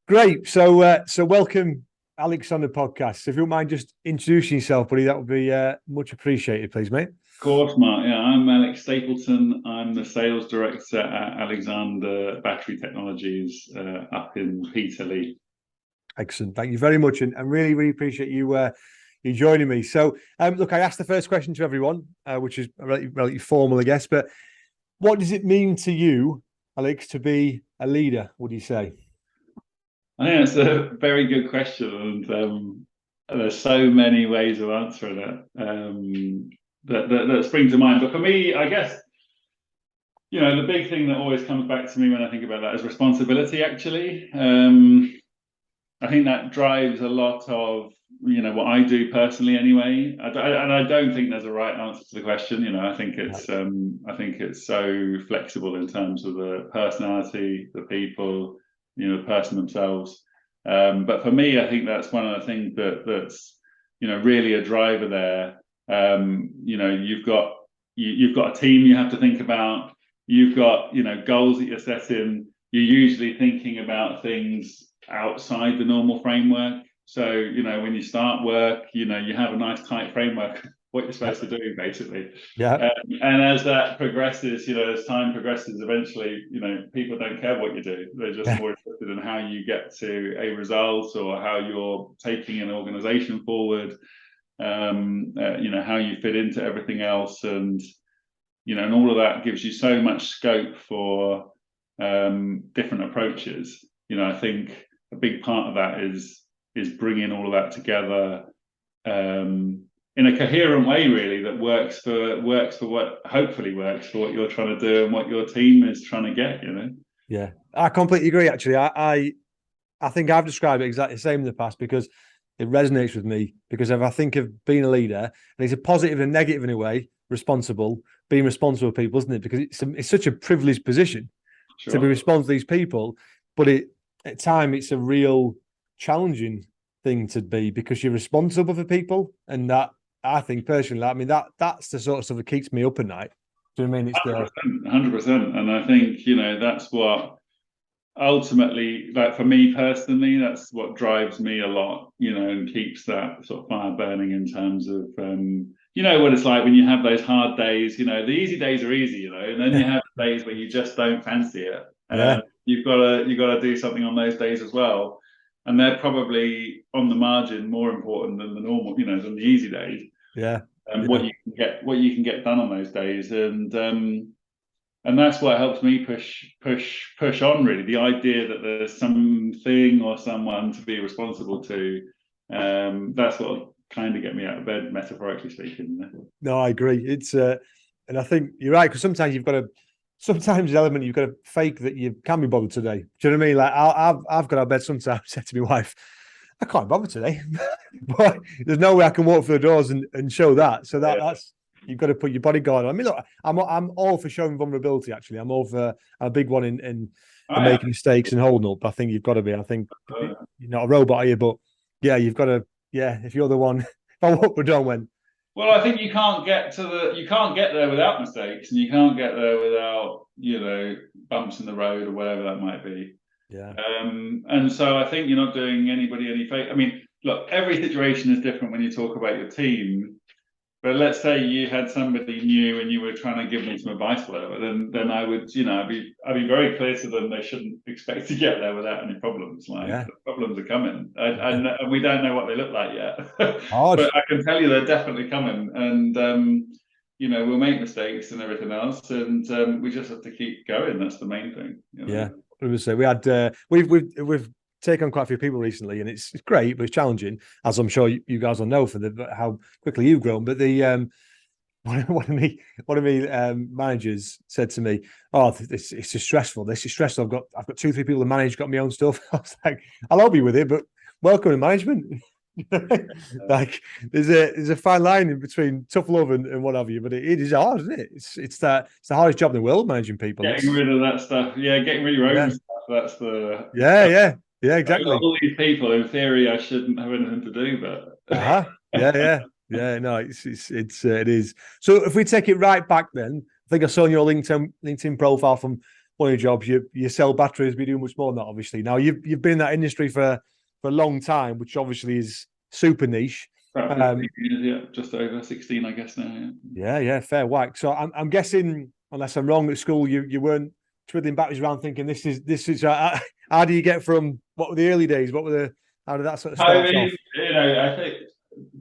Great. So welcome, Alex, on the podcast. If you don't mind just introducing yourself, buddy, that would be much appreciated, please, mate. Of course, Mark. Yeah, I'm Alex Stapleton. I'm the sales director at Alexander Battery Technologies up in Peterlee. Excellent. Thank you very much, and really, really appreciate you joining me. So, look, I asked the first question to everyone, which is relatively formal, I guess. But what does it mean to you, Alex, to be a leader? Would you say? I think that's a very good question, and there's so many ways of answering it that spring to mind. But for me, I guess the big thing that always comes back to me when I think about that is responsibility. Actually, I think that drives a lot of what I do personally. Anyway, and I don't think there's a right answer to the question. I think it's so flexible in terms of the personality, the people, the person themselves. But for me, I think that's one of the things that's really a driver there. You've got a team you have to think about. You've got goals that you're setting. You're usually thinking about things outside the normal framework. So when you start work, you have a nice tight framework what you're supposed to do, basically. Yeah. And as that progresses, as time progresses, eventually, people don't care what you do. They're just more interested in how you get to a result or how you're taking an organization forward. How you fit into everything else, and and all of that gives you so much scope for different approaches. I think a big part of that is bringing all of that together in a coherent way, really, that works for what hopefully works for what you're trying to do and what your team is trying to get. Yeah, I completely agree. Actually, I think I've described it exactly the same in the past because it resonates with me. Because if I think of being a leader, and it's a positive and negative in a way, being responsible for people, isn't it? Because it's such a privileged position to be responsible to these people, but at times it's a real challenging thing to be because you're responsible for people, and that I think personally, that's the sort of stuff that keeps me up at night. Do you know what I mean? It's 100%, and I think that's what ultimately, like for me personally, that's what drives me a lot, and keeps that sort of fire burning in terms of what it's like when you have those hard days. The easy days are easy, and then you have days where you just don't fancy it. You've got to do something on those days as well, and they're probably on the margin more important than the normal, than the easy days. What you can get done on those days, and that's what helps me push on, really. The idea that there's something or someone to be responsible to, that's what kind of get me out of bed, metaphorically speaking. No, I agree. It's and I think you're right, because sometimes the element you've got to fake that you can't be bothered today. Do you know what I mean? Like I've got out of bed sometimes, said to my wife, I can't bother today, but there's no way I can walk through the doors and show that. So that's you've got to put your bodyguard on. I mean, look, I'm all for showing vulnerability. Actually, I'm all for a big one in making mistakes and holding up. I think you've got to be. I think you're not a robot, are you? But yeah, you've got to. Yeah, if you're the one, if I walk the door when. Well, I think you can't get there without mistakes, and you can't get there without bumps in the road or whatever that might be. Yeah. And so I think you're not doing anybody any favor. I mean, look, every situation is different when you talk about your team. But let's say you had somebody new and you were trying to give them some advice, or whatever. Then I would, I'd be very clear to them they shouldn't expect to get there without any problems. The problems are coming, and we don't know what they look like yet. But I can tell you they're definitely coming, and we'll make mistakes and everything else, and we just have to keep going. That's the main thing. Yeah, we had we've taken on quite a few people recently, and it's great, but it's challenging, as I'm sure you guys will know for how quickly you've grown. But one of me managers said to me, "Oh, it's just stressful. This is stressful. I've got 2-3 people to manage, got my own stuff." I was like, "I'll help you with it, but welcome to management." Like there's a fine line in between tough love and what have you, but it is hard, isn't it? It's the hardest job in the world, managing people. Getting rid of that stuff. Yeah, getting rid of your own stuff. That's the Yeah, exactly. All these people, in theory, I shouldn't have anything to do, but yeah. No, it is. So if we take it right back, then I think I saw on your LinkedIn profile from one of your jobs, you sell batteries, but you do much more than that, obviously. Now you've been in that industry for a long time, which obviously is super niche. About 15 years, yeah, just over 16, I guess now. Yeah, fair whack. So I'm guessing, unless I'm wrong, at school you weren't twiddling batteries around thinking this is how do you get from what were the early days? How did that sort of start off? I think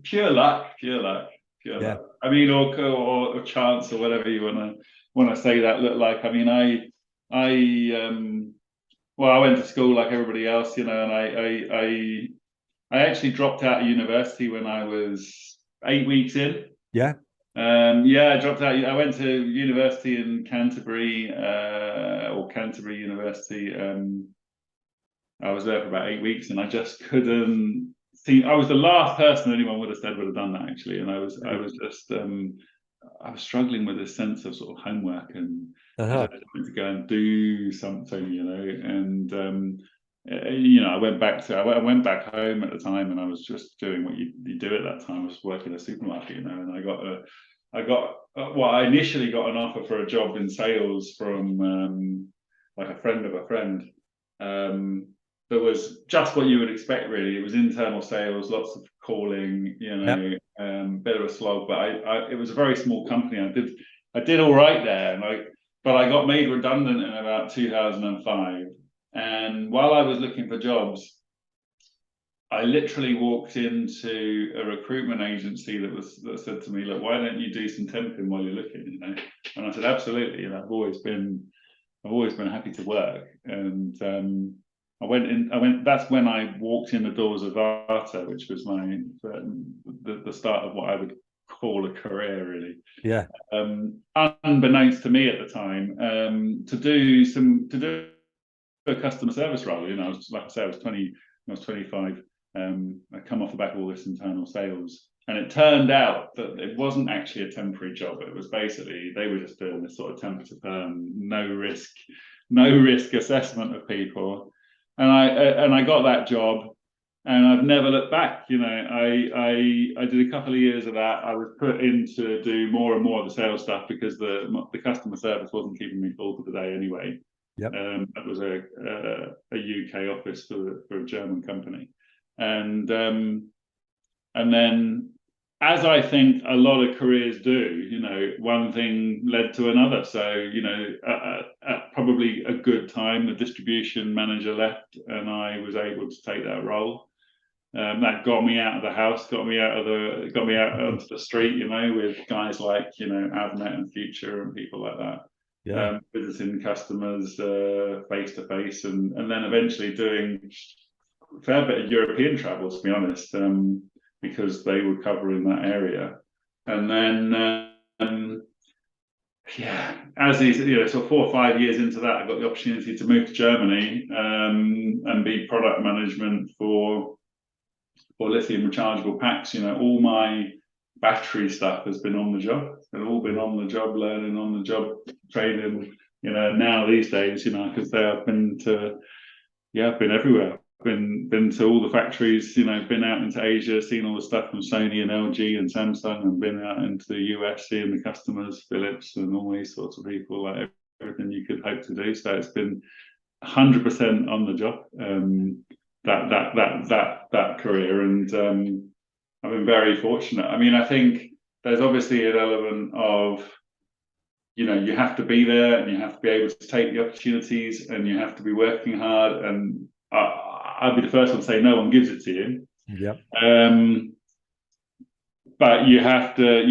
pure luck. Yeah. I mean, or chance or whatever you want to say that look like. I mean, well, I went to school like everybody else, and I actually dropped out of university when I was 8 weeks in. Yeah. I dropped out. I went to university in Canterbury, or Canterbury University. I was there for about 8 weeks, and I just couldn't see. I was the last person anyone would have said would have done that, actually. And I was just, I was struggling with this sense of sort of homework, and I just wanted to go and do something, And I went back home at the time, and I was just doing what you do at that time. I was working in a supermarket, and I initially got an offer for a job in sales from like a friend of a friend. That was just what you would expect, really. It was internal sales, lots of calling, bit of a slog, but it was a very small company. I did all right there, but I got made redundant in about 2005. And while I was looking for jobs, I literally walked into a recruitment agency that said to me, "Look, why don't you do some temping while you're looking?" And I said, "Absolutely." I've always been happy to work. And I went. That's when I walked in the doors of Arta, which was the start of what I would call a career, really. Yeah. Unbeknownst to me at the time, to do a customer service role. I was, like I say, I was 25. I come off the back of all this internal sales, and it turned out that it wasn't actually a temporary job. It was basically they were just doing this sort of temp to perm, no risk assessment of people. And I got that job, and I've never looked back. I did a couple of years of that. I was put in to do more and more of the sales stuff because the customer service wasn't keeping me full for the day anyway. Yep. That was a UK office for a German company, and then, as I think a lot of careers do, one thing led to another. So, at probably a good time, the distribution manager left, and I was able to take that role. That got me out of the house, got me out onto the street, with guys like Avnet and Future and people like that. Yeah. Visiting customers face to face, and then eventually doing a fair bit of European travel, to be honest, because they were covering that area. And then, as these, so 4 or 5 years into that, I got the opportunity to move to Germany and be product management for lithium rechargeable packs. All my battery stuff has been on the job. It's all been on the job learning, on the job training. Now these days, because I've been everywhere. Been to all the factories. Been out into Asia, seen all the stuff from Sony and LG and Samsung, and been out into the US, seeing the customers, Philips, and all these sorts of people. Like everything you could hope to do. So it's been 100% on the job. That career, and I've been very fortunate. I mean, I think there's obviously an element of, you have to be there, and you have to be able to take the opportunities, and you have to be working hard. And I'll be the first one to say no one gives it to you. Yeah. But you have to.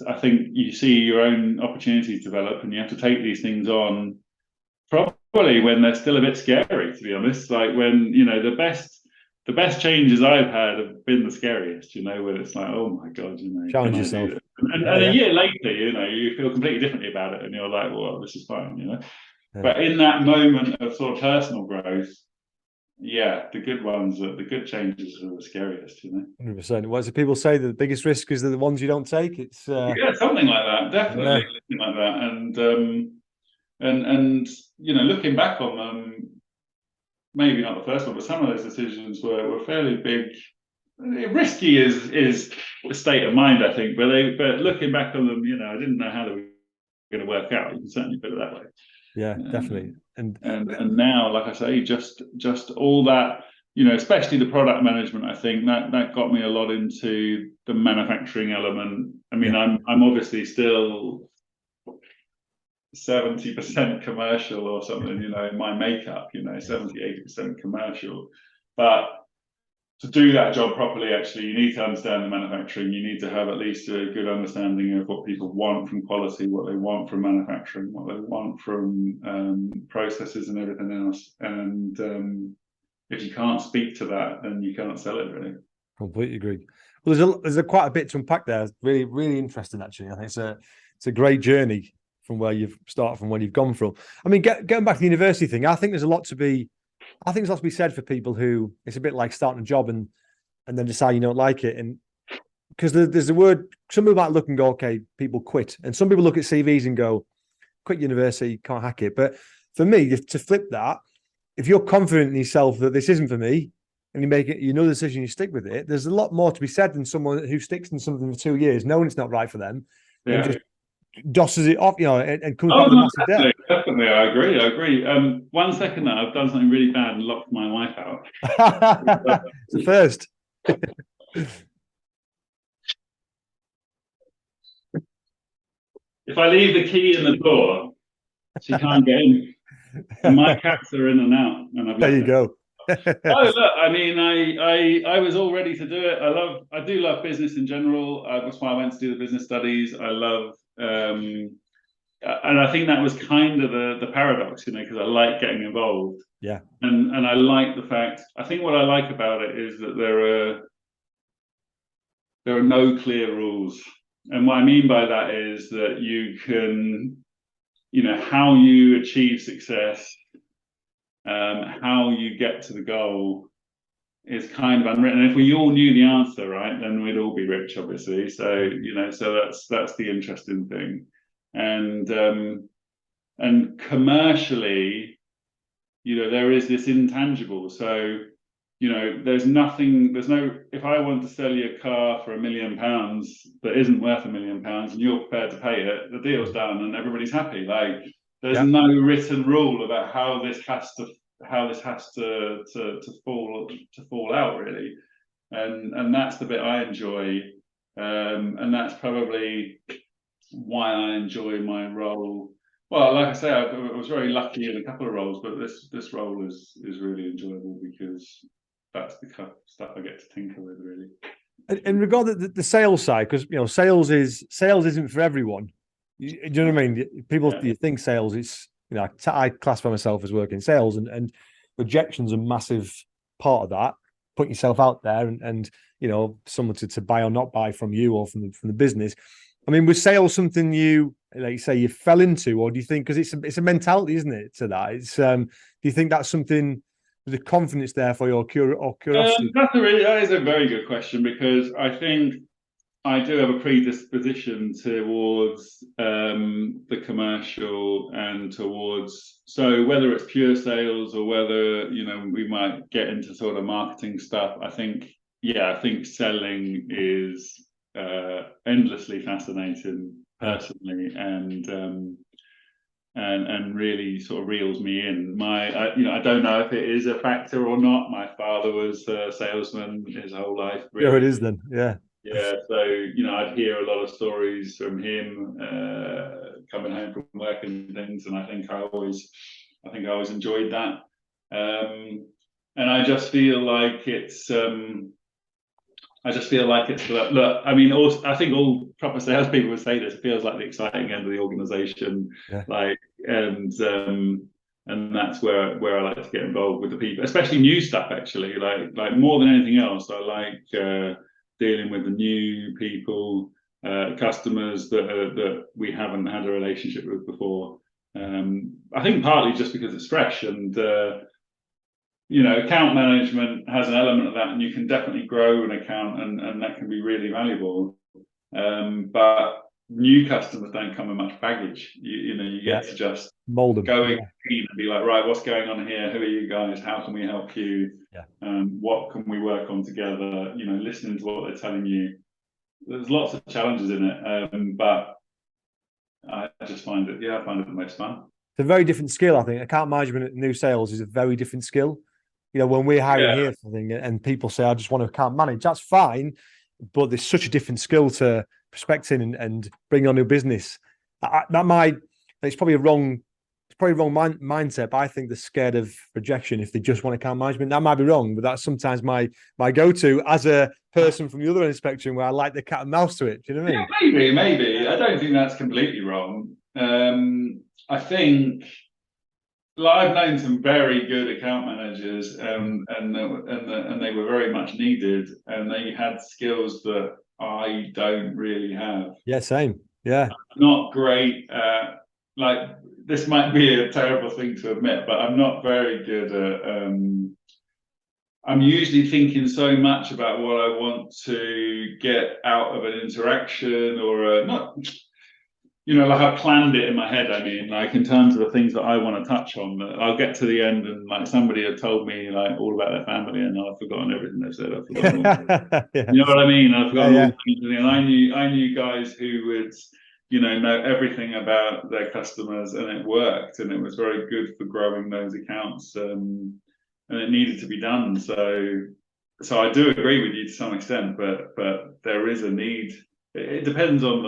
I think you see your own opportunities develop, and you have to take these things on. Probably when they're still a bit scary, to be honest. Like when the best changes I've had have been the scariest. When it's like, oh my god, challenge yourself. And a year later, you feel completely differently about it, and you're like, well, this is fine, Yeah. But in that moment of sort of personal growth, the good changes are the scariest, 100%. What do people say? The biggest risk is the ones you don't take. It's something like that, definitely, something like that. And looking back on them, maybe not the first one, but some of those decisions were fairly big. Risky is a state of mind, I think. But looking back on them, I didn't know how they were going to work out. You can certainly put it that way. Yeah, definitely. And now, like I say, just all that, especially the product management, I think that got me a lot into the manufacturing element. I mean, yeah, I'm obviously still 70% commercial or something, in my makeup, 70-80% commercial. But to do that job properly, actually, you need to understand the manufacturing. You need to have at least a good understanding of what people want from quality, what they want from manufacturing, what they want from processes and everything else. And if you can't speak to that, then you can't sell it, really. completely agree. Well, there's quite a bit to unpack there. Really, really interesting, actually. I think it's a great journey from where you've started, from where you've gone from. I mean, going back to the university thing, I think there's a lot to be. I think there's a lot to be said for people who it's a bit like starting a job and then decide you don't like it. And because there's a word, some people might look and go, okay, people quit. And some people look at CVs and go, quit university, can't hack it. But for me, to flip that, if you're confident in yourself that this isn't for me, and you make it, the decision, you stick with it, there's a lot more to be said than someone who sticks in something for 2 years, knowing it's not right for them, and just dosses it off, and comes back with a massive debt. Definitely, I agree. 1 second now, I've done something really bad and locked my wife out. It's the first. If I leave the key in the door, she can't get in. And my cats are in and out, and I've There you go. Oh look, I mean, I was all ready to do it. I do love business in general. That's why I went to do the business studies. I love, and I think that was kind of the paradox, because I like getting involved. Yeah. And I like the fact. I think what I like about it is that there are no clear rules, and what I mean by that is that you can, how you achieve success. How you get to the goal is kind of unwritten. And if we all knew the answer, right, then we'd all be rich, obviously. So so that's the interesting thing. And commercially, there is this intangible. So there's no. If I want to sell you a car for £1 million that isn't worth £1 million, and you're prepared to pay it, the deal's done, and everybody's happy. Like, there's no written rule about how this has to fall out, really, and that's the bit I enjoy, and that's probably why I enjoy my role. Well, like I say, I was very lucky in a couple of roles, but this role is really enjoyable because that's the kind of stuff I get to tinker with, really. In regard to the sales side, because sales isn't for everyone. Do you know what I mean? People, you think sales, it's I classify myself as working in sales, and rejection's a massive part of that. Putting yourself out there and someone to buy or not buy from you or from the business. I mean, was sales something you, like you say, you fell into, or do you think, because it's a mentality, isn't it, to that? It's do you think that's something, the confidence there for your curiosity? That is a very good question, because I think I do have a predisposition towards the commercial and towards, so whether it's pure sales or whether we might get into sort of marketing stuff. I think selling is endlessly fascinating personally, and really sort of reels me in. I don't know if it is a factor or not. My father was a salesman his whole life. Really. Yeah, it is then. Yeah. Yeah, so I'd hear a lot of stories from him coming home from work and things, and I think I always enjoyed that. And I just feel like it's. Look. I mean, I think all proper salespeople would say this. It feels like the exciting end of the organisation, and that's where I like to get involved with the people, especially new stuff. Actually, like more than anything else, I like dealing with the new people, customers that we haven't had a relationship with before. I think partly just because it's fresh, and account management has an element of that, and you can definitely grow an account, and that can be really valuable. But new customers don't come with much baggage. You get to just mold them, go in and be like, right, what's going on here? Who are you guys? How can we help you? What can we work on together? Listening to what they're telling you. There's lots of challenges in it, but I just find it the most fun. a very different skill. I think account management and new sales is a very different skill. You know, when we're hiring here for thing and people say, I just want to account manage, that's fine. But there's such a different skill to prospecting and bringing on new business. It's probably wrong mindset, but I think they're scared of rejection if they just want account management. That might be wrong, but that's sometimes my go-to as a person from the other end of the spectrum where I like the cat and mouse to it. Do you know what I mean? Yeah, maybe. I don't think that's completely wrong. I think, like, I've known some very good account managers, and they were very much needed, and they had skills that I don't really have. Yeah, same. Yeah. Not great at, like, this might be a terrible thing to admit, but I'm not very good at I'm usually thinking so much about what I want to get out of an interaction, or not, like I planned it in my head. I mean, like, in terms of the things that I want to touch on, I'll get to the end and like somebody had told me like all about their family, and I've forgotten everything they've said. I've forgotten all Yeah. You know what I mean? I've forgotten all the things. And I knew guys who would, know everything about their customers, and it worked, and it was very good for growing those accounts. And it needed to be done. So I do agree with you to some extent, but there is a need. It depends on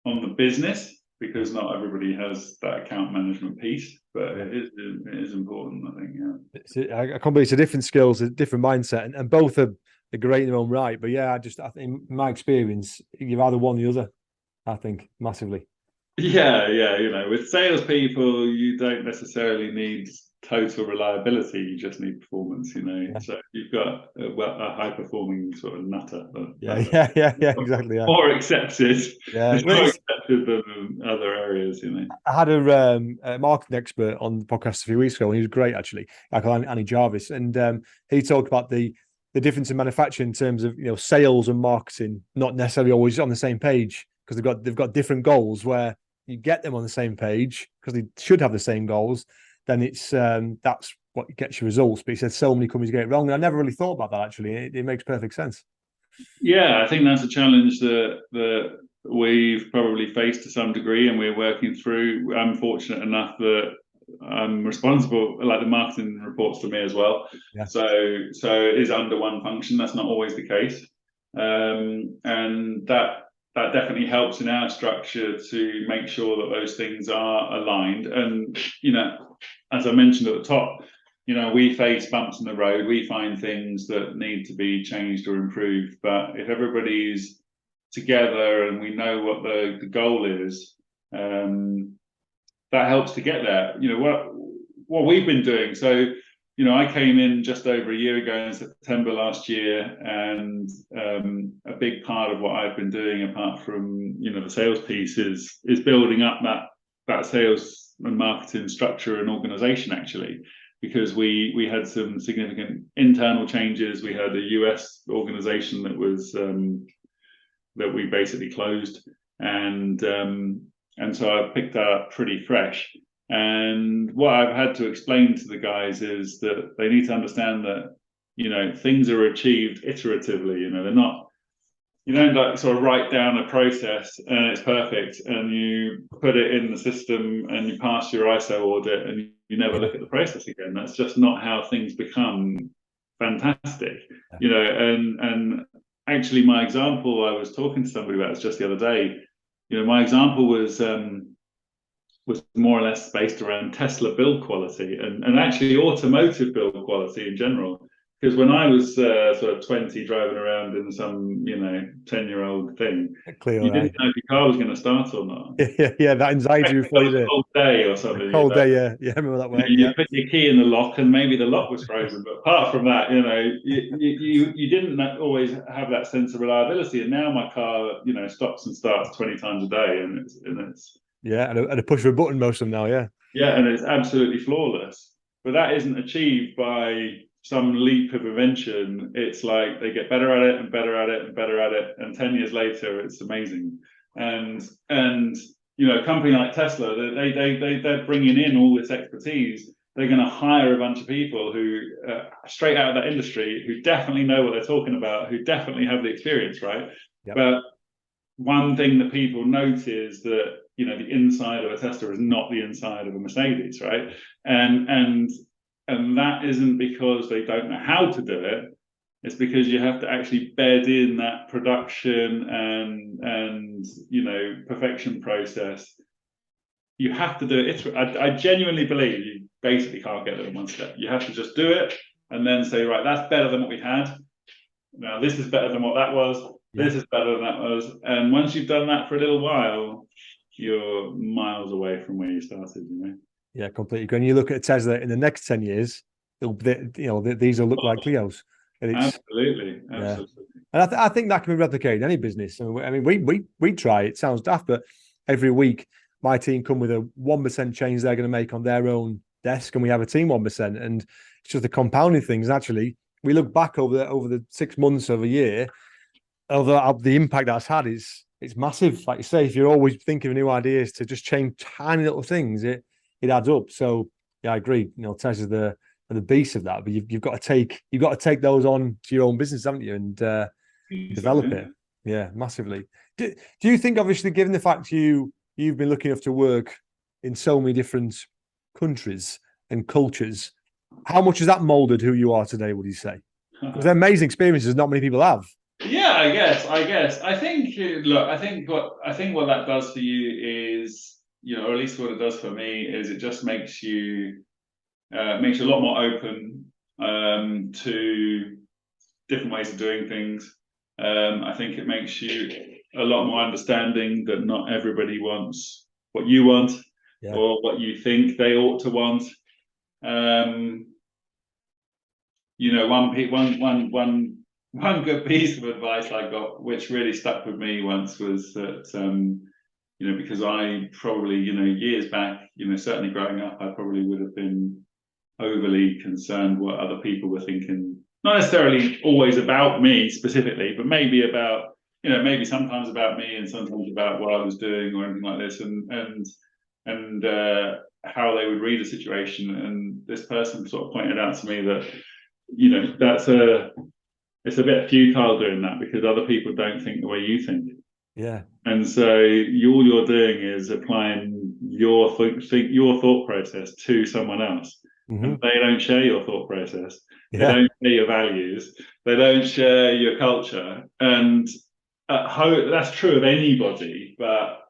the business, because not everybody has that account management piece, but it is important, I think. I can't believe it's a different skills, a different mindset, and both are great in their own right. But yeah, I think in my experience, you're either one or the other. I think massively. Yeah. With salespeople, you don't necessarily need total reliability, you just need performance. So you've got a high performing sort of nutter. Yeah, exactly. Yeah. More accepted. Yeah, It's more accepted than other areas. I had a marketing expert on the podcast a few weeks ago, and he was great actually, like Annie Jarvis, and he talked about the difference in manufacturing in terms of sales and marketing not necessarily always on the same page, because they've got different goals. Where you get them on the same page because they should have the same goals, then it's that's what gets you results. But he said so many companies get it wrong, and I never really thought about that actually. It makes perfect sense. Yeah, I think that's a challenge that we've probably faced to some degree, and we're working through. I'm fortunate enough that I'm responsible, like the marketing reports to me as well. Yeah. So it is under one function. That's not always the case, and that definitely helps in our structure to make sure that those things are aligned. And as I mentioned at the top, we face bumps in the road. We find things that need to be changed or improved. But if everybody's together and we know what the goal is, that helps to get there. What we've been doing. So, I came in just over a year ago in September last year, and a big part of what I've been doing, apart from the sales piece, is building up that sales and marketing structure and organization, actually, because we had some significant internal changes. We had a US organization that was that we basically closed, and so I picked that up pretty fresh. And what I've had to explain to the guys is that they need to understand that things are achieved iteratively. They're not, you don't like sort of write down a process and it's perfect and you put it in the system and you pass your ISO audit and you never look at the process again. That's just not how things become fantastic. And actually my example, I was talking to somebody about this just the other day. My example was more or less based around Tesla build quality and actually automotive build quality in general. Because when I was sort of 20, driving around in some 10-year-old thing, you didn't know if your car was going to start or not. Yeah, that anxiety before you did. Cold day or something. Cold day, yeah, I remember that way. You put your key in the lock and maybe the lock was frozen, but apart from that, you didn't always have that sense of reliability. And now my car, stops and starts 20 times a day, and it's yeah, and a push of a button most of them now, yeah. Yeah, and it's absolutely flawless. But that isn't achieved by some leap of invention. It's like they get better at it and better at it and better at it, and 10 years later, it's amazing. And a company like Tesla, they're bringing in all this expertise. They're going to hire a bunch of people who straight out of that industry, who definitely know what they're talking about, who definitely have the experience, right? Yep. But one thing that people note is that the inside of a Tesla is not the inside of a Mercedes, right? And that isn't because they don't know how to do it. It's because you have to actually bed in that production and perfection process. You have to do it. I genuinely believe you basically can't get there in one step. You have to just do it and then say, right, that's better than what we had. Now this is better than what that was. Yeah. This is better than that was. And once you've done that for a little while, you're miles away from where you started. Yeah, completely. When you look at Tesla in the next 10 years, these will look like Clios. And absolutely. Yeah. And I think that can be replicated in any business. I mean, we try. It sounds daft, but every week my team come with a 1% change they're going to make on their own desk, and we have a team 1%, and it's just the compounding things. Actually, we look back over the 6 months of a year, although the impact that's had it's massive. Like you say, if you're always thinking of new ideas to just change tiny little things, it adds up. So yeah, I agree. Tesla's the beast of that, but you've got to take those on to your own business, haven't you, and develop it. Yeah, massively. Do you think, obviously, given the fact you've been lucky enough to work in so many different countries and cultures, how much has that molded who you are today, would you say? Because they're amazing experiences not many people have. Yeah, I guess. I think what that does for you is, or at least what it does for me is it just makes you a lot more open to different ways of doing things. I think it makes you a lot more understanding that not everybody wants what you want or what you think they ought to want. One good piece of advice I got, which really stuck with me once, was that because I probably years back, certainly growing up, I probably would have been overly concerned what other people were thinking, not necessarily always about me specifically, but maybe about maybe sometimes about me and sometimes about what I was doing or anything like this, and how they would read a situation. And this person sort of pointed out to me that it's a bit futile doing that, because other people don't think the way you think. Yeah. And so all you're doing is applying your thought process to someone else. Mm-hmm. And they don't share your thought process. They don't share your values. They don't share your culture. And that's true of anybody. But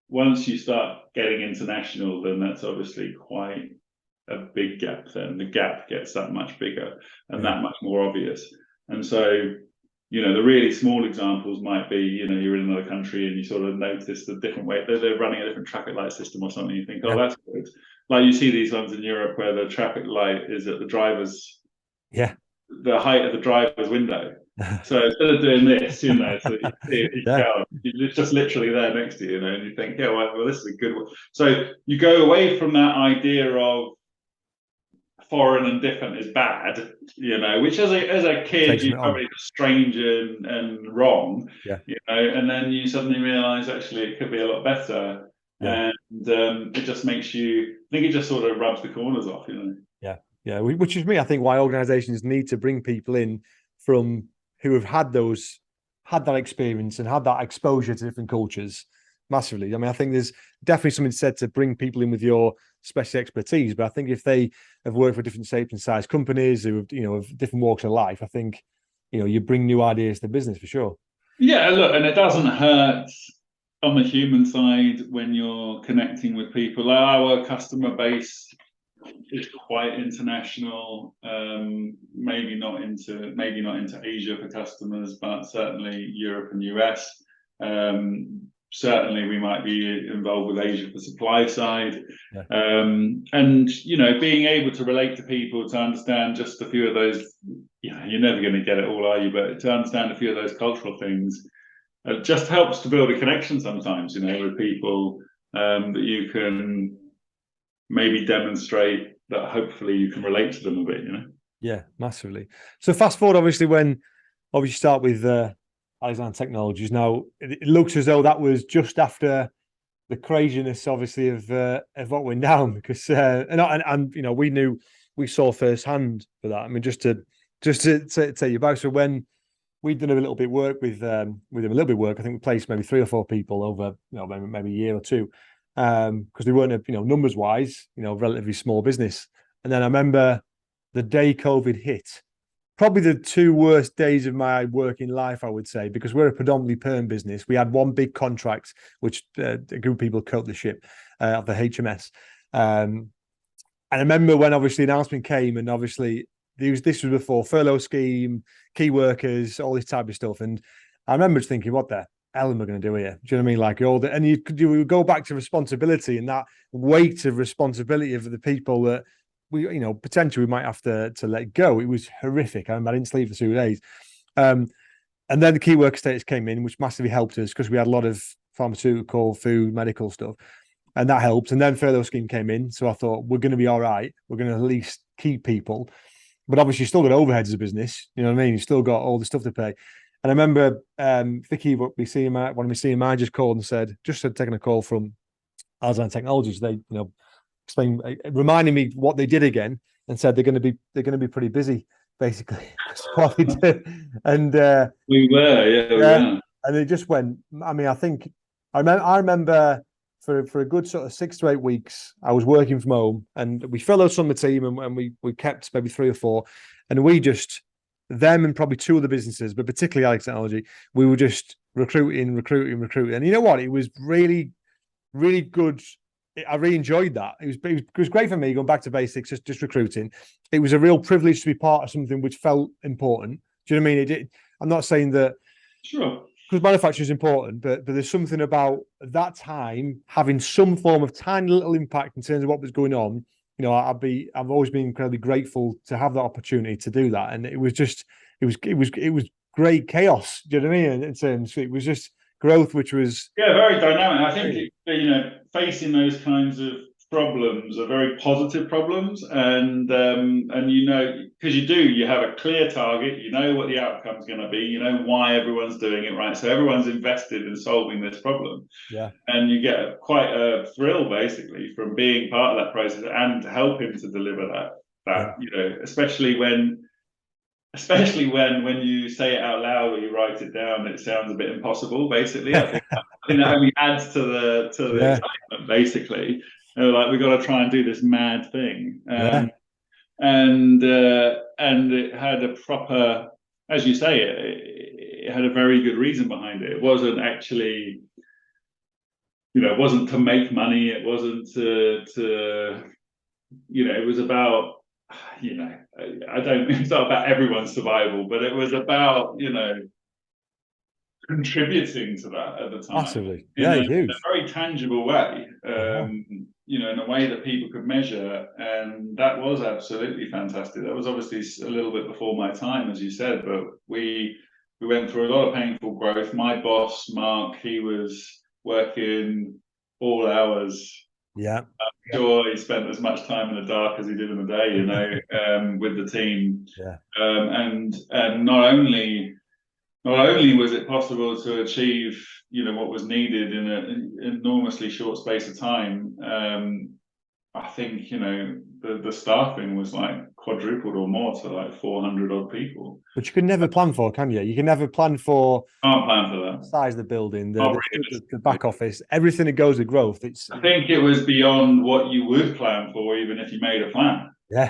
once you start getting international, then that's obviously quite a big gap. Then the gap gets that much bigger and that much more obvious. And so, the really small examples might be, you're in another country and you sort of notice the different way they're running a different traffic light system or something. You think, oh, that's good. Like you see these ones in Europe where the traffic light is at the height of the driver's window. So instead of doing this, so you see it, it's just literally there next to you, and you think, yeah, well, this is a good one. So you go away from that idea of foreign and different is bad, which as a kid you probably strange and wrong, and then you suddenly realize actually it could be a lot better, and it just makes you think, it just sort of rubs the corners off, which is I think why organizations need to bring people in from who have had that experience and had that exposure to different cultures massively. I mean, I think there's definitely something said to bring people in with your special expertise, but I think if they have worked for different shapes and size companies who have, of different walks of life, I think, you bring new ideas to business for sure. Yeah, look, and it doesn't hurt on the human side when you're connecting with people. Our customer base is quite international, maybe not into Asia for customers, but certainly Europe and US. Certainly we might be involved with Asia for supply side. And being able to relate to people, to understand just a few of those, you're never going to get it all, are you? But to understand a few of those cultural things, it just helps to build a connection sometimes, with people, that you can maybe demonstrate that hopefully you can relate to them a bit, Yeah, massively. So fast forward, obviously, when you start with Alexander Technologies. Now it looks as though that was just after the craziness, obviously, of what went down, because we saw firsthand for that. I mean, just to tell you about, so when we'd done a little bit of work with him, a little bit of work. I think we placed maybe 3 or 4 people over, maybe a year or two, because they weren't, numbers wise, relatively small business. And then I remember the day COVID hit, probably the 2 worst days of my working life, I would say, because we're a predominantly perm business. We had one big contract, which a group of people coped the ship of the HMS. And I remember when obviously the announcement came, and obviously this was before furlough scheme, key workers, all this type of stuff. And I remember just thinking, what the hell am I going to do here? Do you know what I mean? Like and you go back to responsibility and that weight of responsibility of the people that we, potentially we might have to let go. It was horrific. I didn't sleep for 2 days. And then the key worker status came in, which massively helped us because we had a lot of pharmaceutical, food, medical stuff. And that helped. And then furlough scheme came in. So I thought, we're going to be all right. We're going to at least keep people. But obviously, you still got overheads as a business. You know what I mean? You still got all the stuff to pay. And I remember Vicky, one of my senior managers called and said, taking a call from Alzheimer's Technologies. They, explained, reminding me what they did again, and said they're going to be pretty busy, basically. That's what they did. And we were. And it just went. I mean, I remember for a good sort of 6 to 8 weeks, I was working from home, and we furloughed some of the team, and we kept maybe 3 or 4, and we just, them and probably 2 other businesses, but particularly Alex Technology, we were just recruiting. And you know what? It was really, really good. I really enjoyed that. It was great for me going back to basics, just recruiting. It was a real privilege to be part of something which felt important. Do you know what I mean? I'm not saying that. Sure. Because manufacturing is important, but there's something about that time having some form of tiny little impact in terms of what was going on. I've always been incredibly grateful to have that opportunity to do that, and it was great chaos. Do you know what I mean? In terms, it was just growth, which was very dynamic. I think facing those kinds of problems are very positive problems, and because you have a clear target, you know what the outcome's going to be, you know why everyone's doing it, right? So everyone's invested in solving this problem, and you get quite a thrill basically from being part of that process and helping to deliver that. Especially when you say it out loud or you write it down, it sounds a bit impossible. Basically, I think that only adds to the excitement. Basically, like we got to try and do this mad thing, and it had a proper, as you say, it had a very good reason behind it. It wasn't actually, it wasn't to make money. It wasn't to it was about. It's not about everyone's survival, but it was about, contributing to that at the time. Massively. In a very tangible way, in a way that people could measure. And that was absolutely fantastic. That was obviously a little bit before my time, as you said, but we went through a lot of painful growth. My boss, Mark, he was working all hours. Yeah. I'm sure he spent as much time in the dark as he did in the day, with the team. Yeah. And not only was it possible to achieve, what was needed in an enormously short space of time, I think, the staffing was like quadrupled or more to like 400 odd people. But you can never plan for, can you? You can never plan for. Can't plan for that. Size of the building, the back office, everything that goes with growth. I think it was beyond what you would plan for, even if you made a plan. Yeah.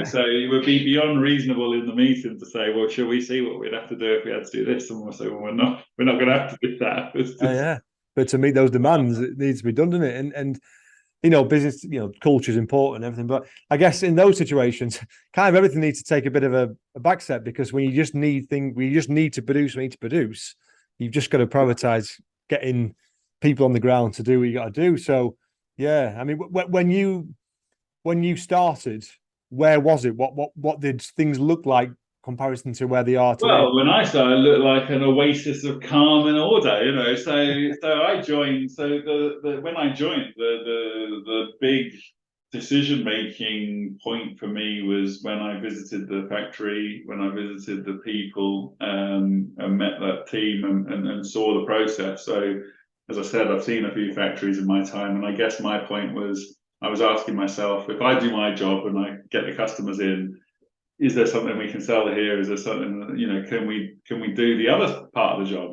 So it would be beyond reasonable in the meeting to say, well, shall we see what we'd have to do if we had to do this? And we'll say, well, we're not going to have to do that. Yeah. But to meet those demands, it needs to be done, doesn't it? And business, culture is important and everything. But I guess in those situations, kind of everything needs to take a bit of a back step, because when you just need to produce, you've just got to prioritize getting people on the ground to do what you got to do. So, yeah, I mean, when you started, where was it? What did things look like comparison to where they are today? Well, when I started, it looked like an oasis of calm and order, So I joined. So when I joined, the big decision-making point for me was when I visited the factory, when I visited the people, and met that team and saw the process. So, as I said, I've seen a few factories in my time, and I guess my point was, I was asking myself, if I do my job and I get the customers in, is there something we can sell here? Is there something that, can we do the other part of the job?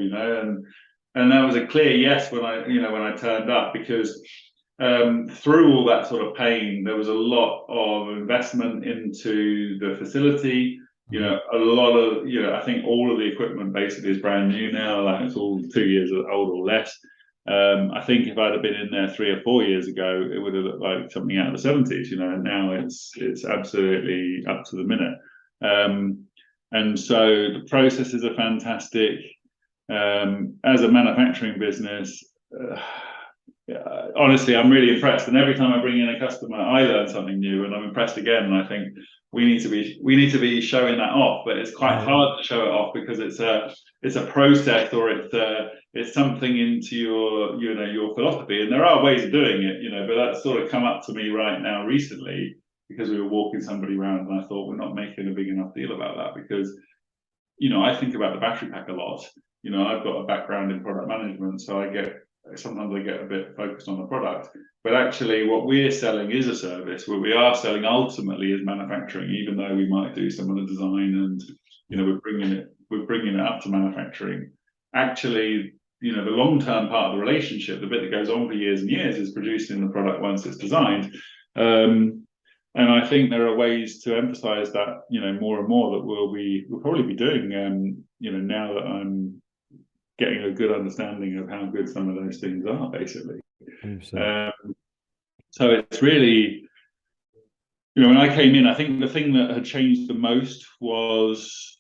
And that was a clear yes when I turned up, because through all that sort of pain, there was a lot of investment into the facility. A lot of, I think all of the equipment basically is brand new now. Like, it's all 2 years old or less. I think if I'd have been in there 3 or 4 years ago, it would have looked like something out of the 70s, and now it's absolutely up to the minute. And so the processes are fantastic. As a manufacturing business, honestly, I'm really impressed. And every time I bring in a customer, I learn something new, and I'm impressed again. And I think we need to be showing that off, but it's quite hard to show it off, because it's a process, or it's something into your philosophy. And there are ways of doing it, but that's sort of come up to me right now recently, because we were walking somebody around, and I thought, we're not making a big enough deal about that, because I think about the battery pack a lot. I've got a background in product management, so sometimes I get a bit focused on the product, but actually what we're selling is a service. What we are selling ultimately is manufacturing, even though we might do some of the design, and we're bringing it up to manufacturing. Actually, the long-term part of the relationship, the bit that goes on for years and years, is producing the product once it's designed. And I think there are ways to emphasize that, more and more, that we'll probably be doing, now that I'm getting a good understanding of how good some of those things are, basically. So it's really, when I came in, I think the thing that had changed the most was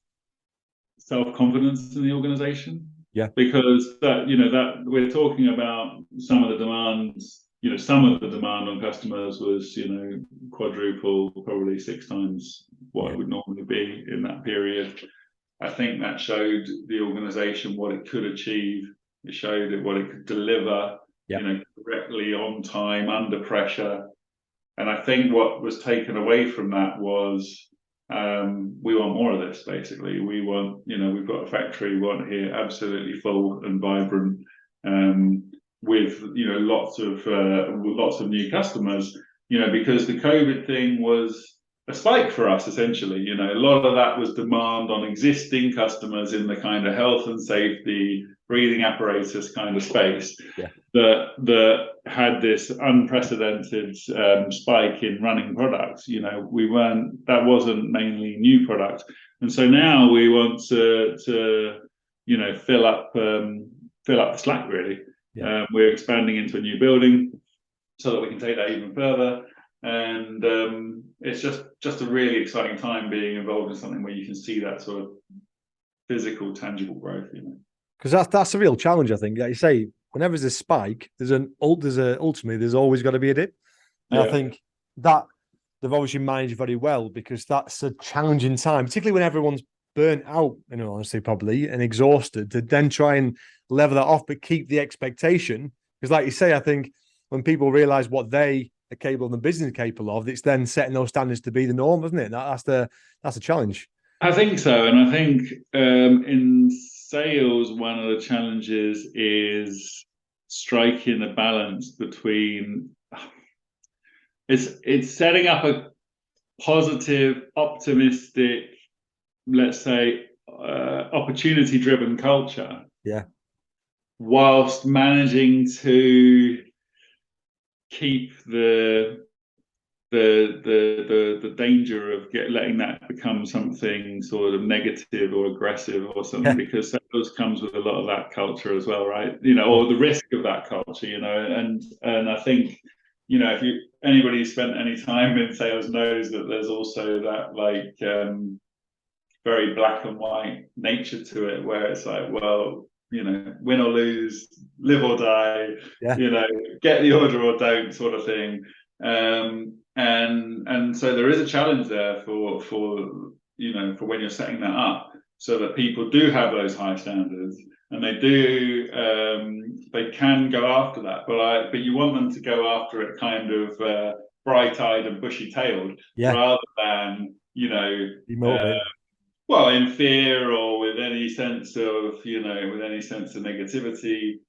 self-confidence in the organization. Yeah. Because that we're talking about some of the demands, some of the demand on customers was, quadruple, probably 6 times what it would normally be in that period. I think that showed the organization what it could achieve. It showed it what it could deliver, correctly, on time, under pressure. And I think what was taken away from that was, we want more of this, basically. We want, we've got a factory, we want here absolutely full and vibrant, with, lots of new customers, because the COVID thing was a spike for us, essentially. A lot of that was demand on existing customers in the kind of health and safety, breathing apparatus kind of space, that had this unprecedented spike in running products. That wasn't mainly new product, and so now we want to fill up the slack, really. We're expanding into a new building so that we can take that even further. And it's just a really exciting time being involved in something where you can see that sort of physical, tangible growth. Because that's a real challenge, I think. Like you say, whenever there's a spike, ultimately there's always got to be a dip. And I think that they've obviously managed very well, because that's a challenging time, particularly when everyone's burnt out, in all honesty, probably, and exhausted, to then try and level that off, but keep the expectation. Because, like you say, I think when people realize what they are capable and the business is capable of, it's then setting those standards to be the norm, isn't it? That's the challenge. I think so. And I think in sales, one of the challenges is striking a balance between it's setting up a positive, optimistic, let's say, opportunity-driven culture. Yeah. Whilst managing to keep the danger of letting that become something sort of negative or aggressive or something, because sales comes with a lot of that culture as well, right? Or the risk of that culture, and I think, if anybody who's spent any time in sales knows that there's also that very black and white nature to it, where it's like, well, win or lose, live or die, get the order or don't, sort of thing. And so there is a challenge there for when you're setting that up, so that people do have those high standards, and they can go after that, but you want them to go after it kind of bright-eyed and bushy-tailed, rather than well, in fear, or with any sense of negativity.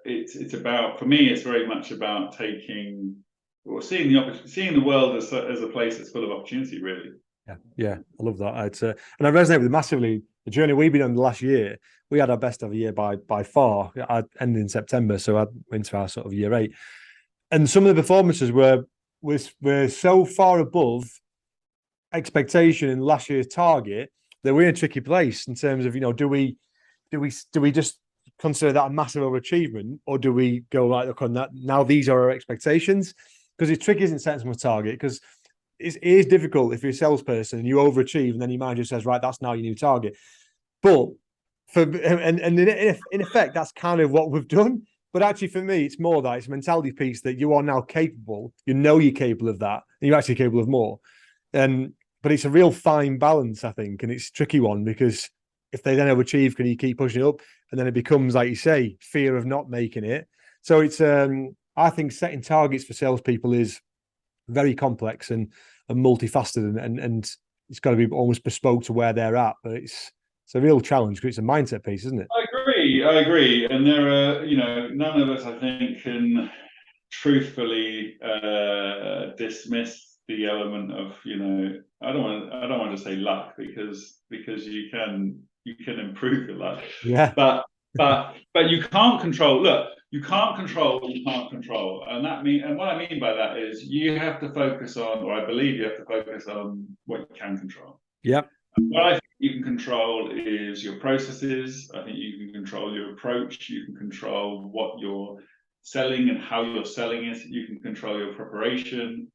It's about, for me, it's very much about taking or seeing the world as a place that's full of opportunity, really. Yeah, I love that. And I resonate with it massively. The journey we've been on the last year, we had our best ever year by far. I ended in September, so I went to our sort of year 8, and some of the performances were so far above expectation in last year's target that we're in a tricky place in terms of, do we just consider that a massive overachievement, or do we go like, look, on that now these are our expectations? Because it's tricky, isn't setting a target, because it is difficult if you're a salesperson and you overachieve and then your manager says, right, that's now your new target. But in effect, that's kind of what we've done. But actually, for me, it's more that it's a mentality piece that you are now capable. You're capable of that, and you're actually capable of more. But it's a real fine balance, I think, and it's a tricky one, because if they then overachieve, can you keep pushing it up? And then it becomes, like you say, fear of not making it. So it's, I think, setting targets for salespeople is very complex and multifaceted, and it's got to be almost bespoke to where they're at. But it's a real challenge, because it's a mindset piece, isn't it? I agree. And there are, none of us, I think, can truthfully dismiss the element of, I don't want to say luck, because you can improve your luck. Yeah. But you can't control. Look, you can't control what you can't control, and what I mean by that is you have to focus on, or I believe you have to focus on what you can control. Yep. What I think you can control is your processes. I think you can control your approach. You can control what you're selling and how you're selling it. You can control your preparation,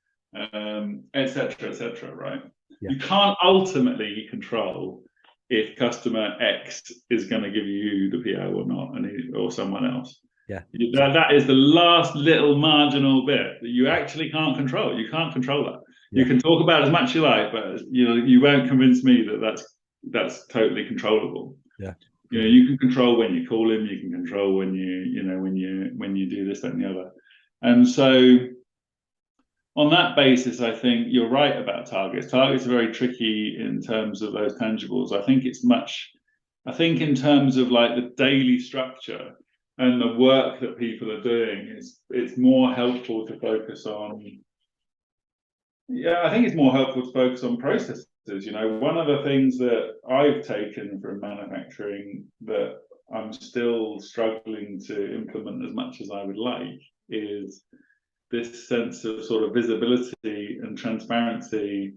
etc., right? Yeah. You can't ultimately control if customer X is going to give you the PO or not, or someone else. Yeah, that is the last little marginal bit that you actually can't control. You can't control that. Yeah. You can talk about as much as you like, but you won't convince me that that's totally controllable. Yeah. You can control when you call him. You can control when you do this, that, and the other. And so, on that basis, I think you're right about targets. Targets are very tricky in terms of those tangibles. I think in terms of like the daily structure and the work that people are doing, it's more helpful to focus on. Yeah, I think it's more helpful to focus on processes. One of the things that I've taken from manufacturing that I'm still struggling to implement as much as I would like is this sense of sort of visibility and transparency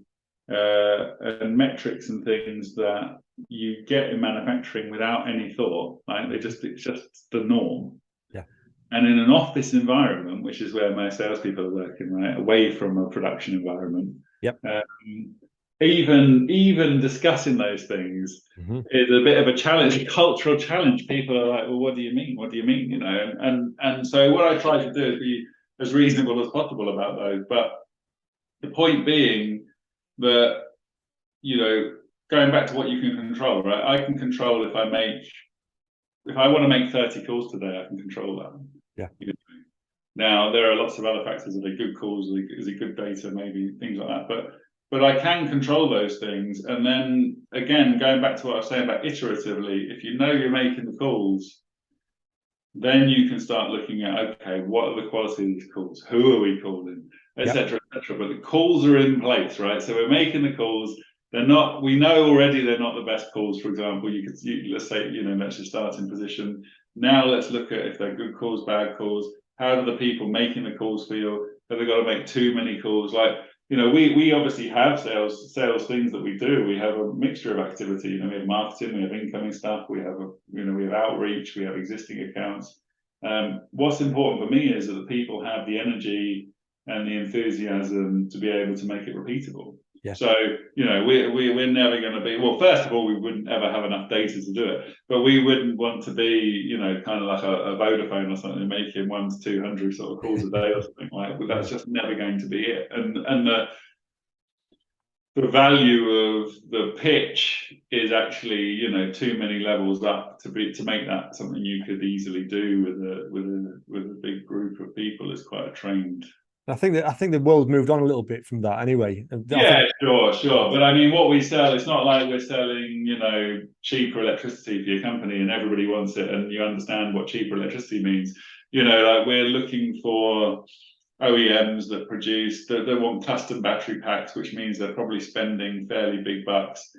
and metrics and things that you get in manufacturing without any thought. Like it's just the norm. Yeah. And in an office environment, which is where my salespeople are working, right, away from a production environment. Yep. Even discussing those things is a bit of a challenge, a cultural challenge. People are like, well, what do you mean? What do you mean? And so what I try to do is be as reasonable as possible about those. But the point being that, going back to what you can control, right? I can control if I want to make 30 calls today, I can control that. Yeah. Now, there are lots of other factors. Are they good calls? Is it good data? Maybe things like that. But I can control those things. And then, again, going back to what I was saying about iteratively, if you know you're making the calls, then you can start looking at, okay, what are the quality of these calls? Who are we calling? Etc. But the calls are in place, right? So we're making the calls. They're not. We know already they're not the best calls. For example, let's say, that's your starting position. Now let's look at if they're good calls, bad calls. How do the people making the calls feel? Have they got to make too many calls? Like, we obviously have sales things that we do. We have a mixture of activity. We have marketing, we have incoming stuff, we have we have outreach, we have existing accounts. What's important for me is that the people have the energy and the enthusiasm to be able to make it repeatable. Yeah. So, we're never going to be, well, first of all, we wouldn't ever have enough data to do it, but we wouldn't want to be, kind of like a Vodafone or something, making 1 to 200 sort of calls a day or something like that. But that's just never going to be it. And the value of the pitch is actually, too many levels up to make that something you could easily do with a big group of people. Is quite a trained. I think the world moved on a little bit from that anyway. Sure. But I mean, what we sell, it's not like we're selling, cheaper electricity for your company and everybody wants it and you understand what cheaper electricity means. Like we're looking for OEMs that produce, they want custom battery packs, which means they're probably spending fairly big bucks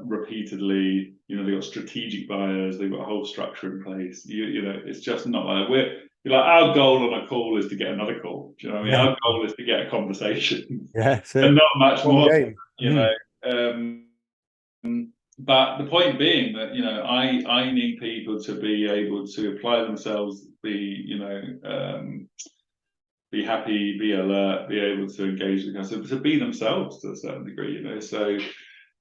repeatedly. You know, they've got strategic buyers, they've got a whole structure in place. You know, it's just not like our goal on a call is to get another call. Do you know what I mean? Yeah. Our goal is to get a conversation. Yeah, and not much more. Game. You know. But the point being that, you know, I need people to be able to apply themselves, be happy, be alert, be able to engage with the customer, to be themselves to a certain degree, you know. So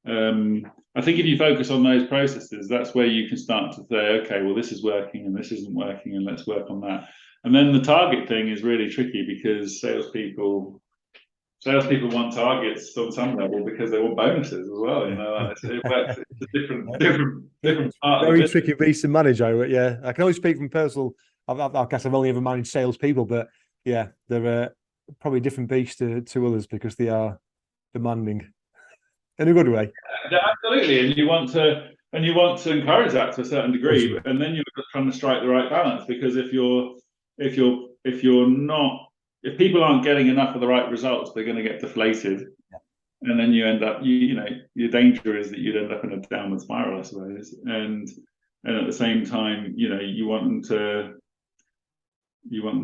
I think if you focus on those processes, that's where you can start to say, okay, well, this is working and this isn't working, and let's work on that. And then the target thing is really tricky, because salespeople want targets on some level because they want bonuses as well. You know, it's a different part. Very tricky beast to manage. I can only speak from personal. I guess I've only ever managed salespeople, but yeah, they're probably a different beast to others, because they are demanding in a good way. Yeah, absolutely, and you want to encourage that to a certain degree, and then you're just trying to strike the right balance. Because if people aren't getting enough of the right results, they're going to get deflated, and then you end up, you know, your danger is that you'd end up in a downward spiral, I suppose. And at the same time, you know, you want them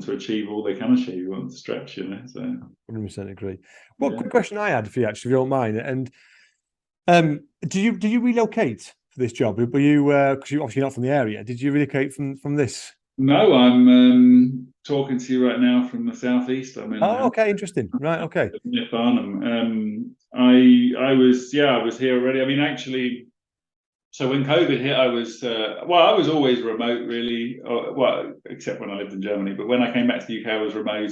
to achieve all they can achieve. You want them to stretch, you know. So 100% agree. Well, quick question I had for you, actually, if you don't mind. And did you relocate for this job? Were you, because you're obviously not from the area, did you relocate from this? No, I'm talking to you right now from the southeast. I'm in. Oh, okay, interesting. Right, okay. Near Farnham. I was here already. I mean, actually, so when COVID hit, I was always remote, really. Well, except when I lived in Germany. But when I came back to the UK, I was remote.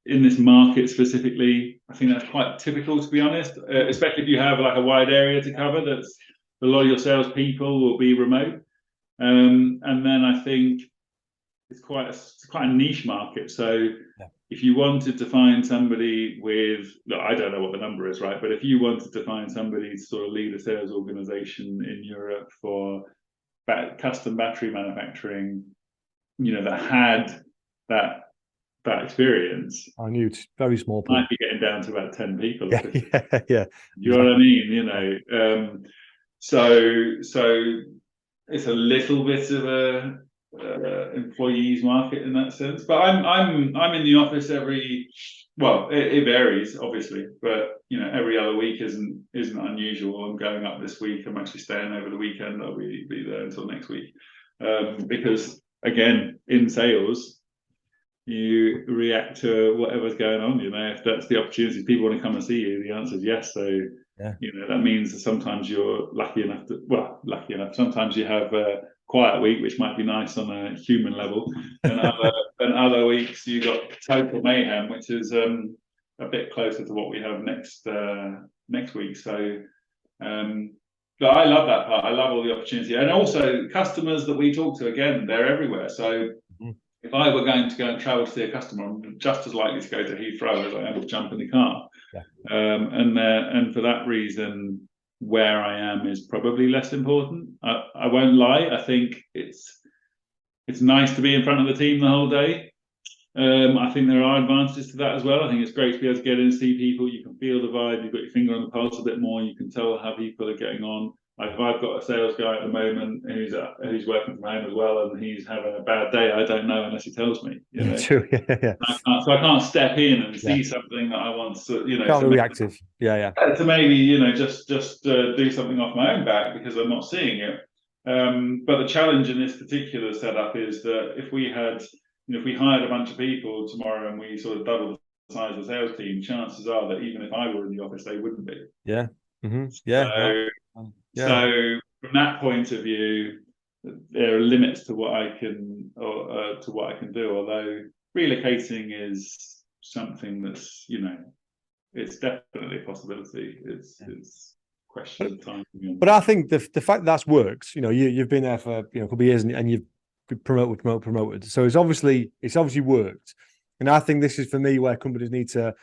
In this market specifically, I think that's quite typical, to be honest. Especially if you have like a wide area to cover. That's a lot of your salespeople will be remote. And then I think it's quite a niche market. So if you wanted to find somebody with, look, I don't know what the number is, right? But if you wanted to find somebody to sort of lead a sales organization in Europe for custom battery manufacturing, you know, that had that experience, I knew it's very small. Might be getting down to about 10 people. Yeah. You know what I mean? You know, so it's a little bit of a employees market in that sense. But I'm in the office it varies obviously, but you know, every other week isn't unusual. I'm going up this week. I'm actually staying over the weekend. I'll be there until next week, because again, in sales, you react to whatever's going on. You know, if that's the opportunity, people want to come and see you, the answer is yes. So you know, that means that sometimes you're lucky enough. Sometimes you have a quiet week, which might be nice on a human level, and other weeks you got total mayhem, which is a bit closer to what we have next week. So but I love that part. I love all the opportunity, and also customers that we talk to. Again, they're everywhere. So if I were going to go and travel to see a customer, I'm just as likely to go to Heathrow as I am to jump in the car. And for that reason, where I am is probably less important. I won't lie. I think it's nice to be in front of the team the whole day. I think there are advantages to that as well. I think it's great to be able to get in and see people. You can feel the vibe. You've got your finger on the pulse a bit more. You can tell how people are getting on. Like if I've got a sales guy at the moment who's working from home as well, and he's having a bad day, I don't know unless he tells me. You know? True. Yeah. So I can't step in and see something that I want to, you know, can't be reactive. To maybe, you know, just do something off my own back because I'm not seeing it. But the challenge in this particular setup is that if we hired a bunch of people tomorrow and we sort of doubled the size of the sales team, chances are that even if I were in the office, they wouldn't be. Yeah. Mm-hmm. Yeah. So from that point of view, there are limits to what I can do. Although relocating is something that's, you know, it's definitely a possibility. It's a question of time. But I think the fact that's worked, you know, you've been there for, you know, a couple of years and you've promoted. So it's obviously worked. And I think this is for me where companies need to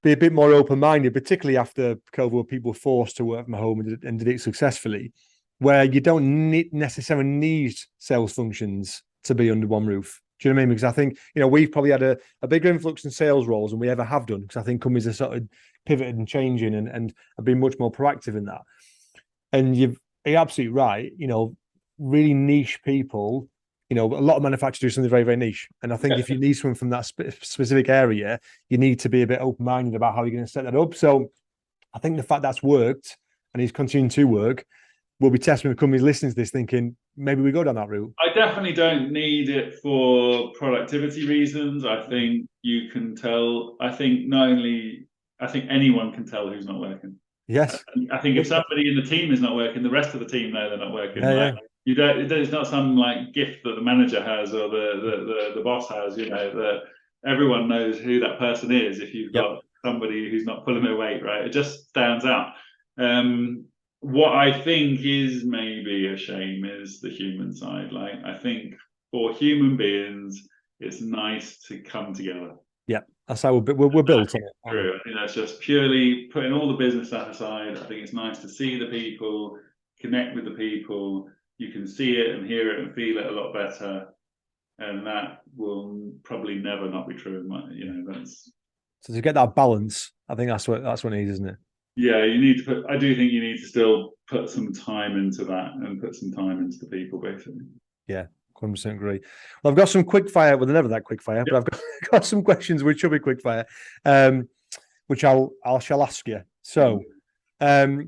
be a bit more open-minded, particularly after COVID, where people were forced to work from home and did it successfully, where you don't necessarily need sales functions to be under one roof. Do you know what I mean? Because I think, we've probably had a bigger influx in sales roles than we ever have done, because I think companies are sort of pivoted and changing and have been much more proactive in that. And you're absolutely right. Really niche people, a lot of manufacturers do something very, very niche. And I think if you need someone from that specific area, you need to be a bit open-minded about how you're going to set that up. So I think the fact that's worked and is continuing to work will be testament to companies listening to this thinking, maybe we go down that route. I definitely don't need it for productivity reasons. I think you can tell. I think anyone can tell who's not working. Yes. I think if somebody in the team is not working, the rest of the team know they're not working. Yeah. You don't. It's not some like gift that the manager has or the boss has. That everyone knows who that person is. If you've got somebody who's not pulling their weight, right, it just stands out. What I think is maybe a shame is the human side. Like, I think for human beings, it's nice to come together. Yeah, that's how we're built on it. True. I think that's just purely putting all the business stuff aside. I think it's nice to see the people, connect with the people. You can see it and hear it and feel it a lot better, and that will probably never not be true. That's so to get that balance. I think that's what it is, isn't it? Yeah, you need to I do think you need to still put some time into that and put some time into the people, basically. Yeah, 100% agree. Well, I've got some quick fire. Well, they're never that quick fire, but I've got some questions which will be quick fire, which I shall ask you. So, the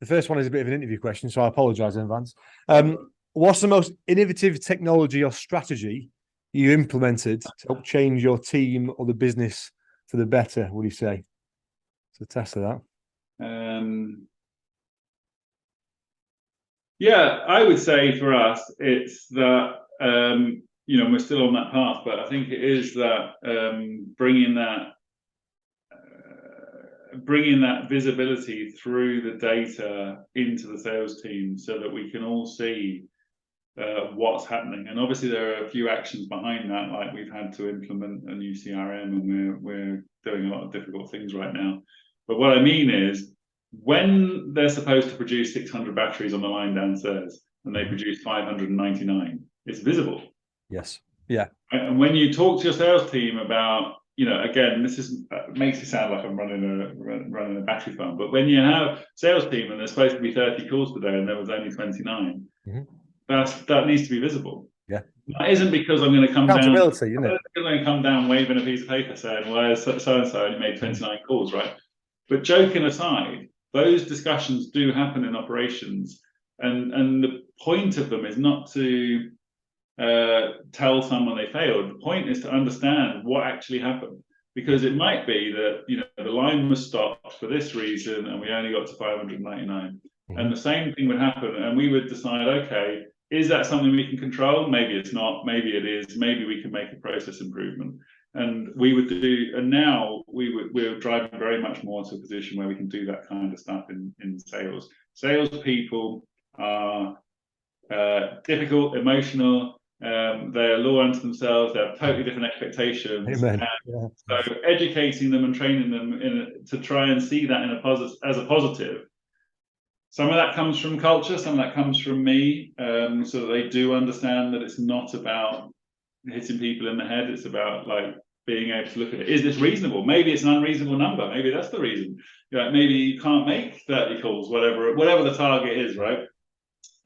first one is a bit of an interview question, so I apologise in advance. What's the most innovative technology or strategy you implemented to help change your team or the business for the better? What do you say? So, test of that. Yeah, I would say for us, it's that we're still on that path, but I think it is that bringing that visibility through the data into the sales team, so that we can all see what's happening. And obviously, there are a few actions behind that, like we've had to implement a new CRM, and we're doing a lot of difficult things right now. But what I mean is, when they're supposed to produce 600 batteries on the line downstairs and they produce 599, it's visible. Yes. Yeah. And when you talk to your sales team about, again, this makes it sound like I'm running a battery farm, but when you have sales team and there's supposed to be 30 calls today and there was only 29, that needs to be visible. Yeah. That isn't because I'm going to come down. Accountability, isn't it? I'm going to come down waving a piece of paper saying, well, so and so only made 29 calls, right? But joking aside, those discussions do happen in operations, and the point of them is not to tell someone they failed. The point is to understand what actually happened, because it might be that the line was stopped for this reason and we only got to 599. And the same thing would happen, and we would decide, okay, is that something we can control? Maybe it's not, maybe it is, maybe we can make a process improvement. And we would do, and now we're driving very much more to a position where we can do that kind of stuff in sales. Salespeople are difficult, emotional. They're law unto themselves. They have totally different expectations. Amen. So educating them and training them to try and see that as a positive. Some of that comes from culture. Some of that comes from me, so that they do understand that it's not about hitting people in the head. It's about like being able to look at it. Is this reasonable? Maybe it's an unreasonable number. Maybe that's the reason. Maybe you can't make 30 calls, whatever the target is, right?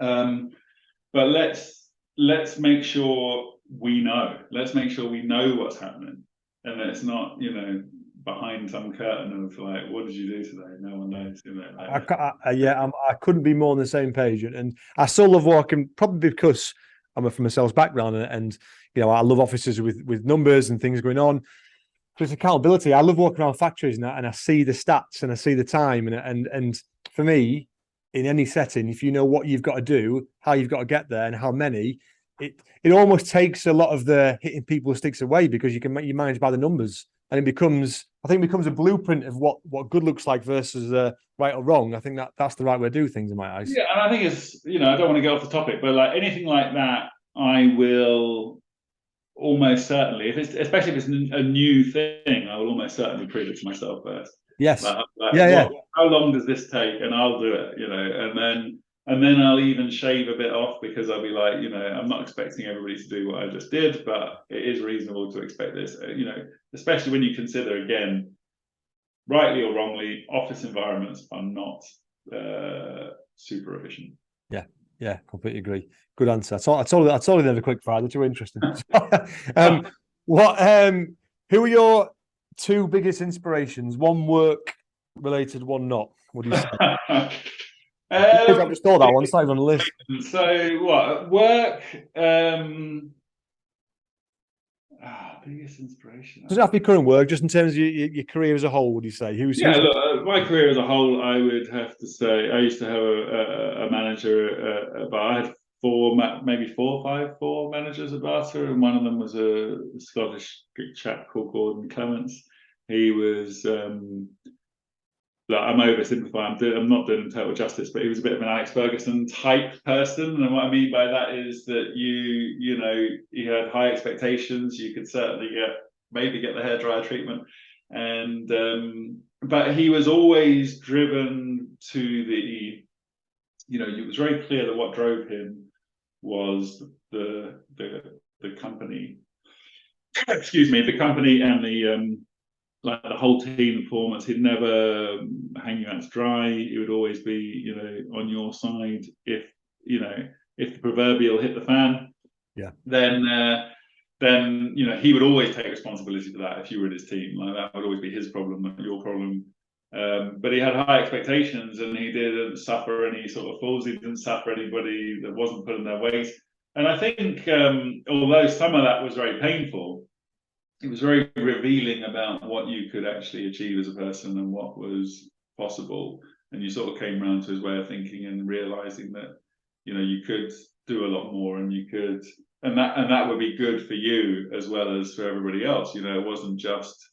But let's make sure we know. Let's make sure we know what's happening, and that it's not behind some curtain of like, what did you do today? No one knows. I couldn't be more on the same page, and I still love working, probably because I'm from a sales background, and I love offices with numbers and things going on. But it's accountability. I love walking around factories and I see the stats and I see the time, and for me, in any setting, if you know what you've got to do, how you've got to get there, and how many, it almost takes a lot of the hitting people with sticks away, because you manage by the numbers, and it becomes a blueprint of what good looks like versus right or wrong. I think that's the right way to do things in my eyes. Yeah, and I think it's I don't want to get off the topic, but like anything like that, I will almost certainly, especially if it's a new thing, I will almost certainly prove it to myself first. Yes. How long does this take? And I'll do it. And then And then I'll even shave a bit off because I'll be like, I'm not expecting everybody to do what I just did, but it is reasonable to expect this, especially when you consider, again, rightly or wrongly, office environments are not super efficient. Yeah, completely agree. Good answer. I told you they had a quick fire. They're too interesting. Who are your two biggest inspirations? One work related, one not. What do you say? I've just thought that one. It's not even on the list. So what work? Biggest inspiration. Doesn't have to be current work, just in terms of your career as a whole. Would you say? Who's look, my career as a whole, I would have to say I used to have a manager, but I had four managers at Barter, and one of them was a Scottish chap called Gordon Clements. He was I'm oversimplifying. I'm not doing him total justice, but he was a bit of an Alex Ferguson type person. And what I mean by that is that you had high expectations. You could certainly maybe get the hairdryer treatment, and but he was always driven to the. It was very clear that what drove him was the company. Excuse me, the company and the whole team performance. He'd never hang you out to dry. He would always be, on your side. If the proverbial hit the fan, then he would always take responsibility for that. If you were in his team, that would always be his problem, not your problem. But he had high expectations, and he didn't suffer any sort of fools. He didn't suffer anybody that wasn't pulling their weight. And I think, although some of that was very painful, it was very revealing about what you could actually achieve as a person and what was possible. And you sort of came around to his way of thinking and realizing that, you could do a lot more, and you could, and that would be good for you as well as for everybody else. It wasn't just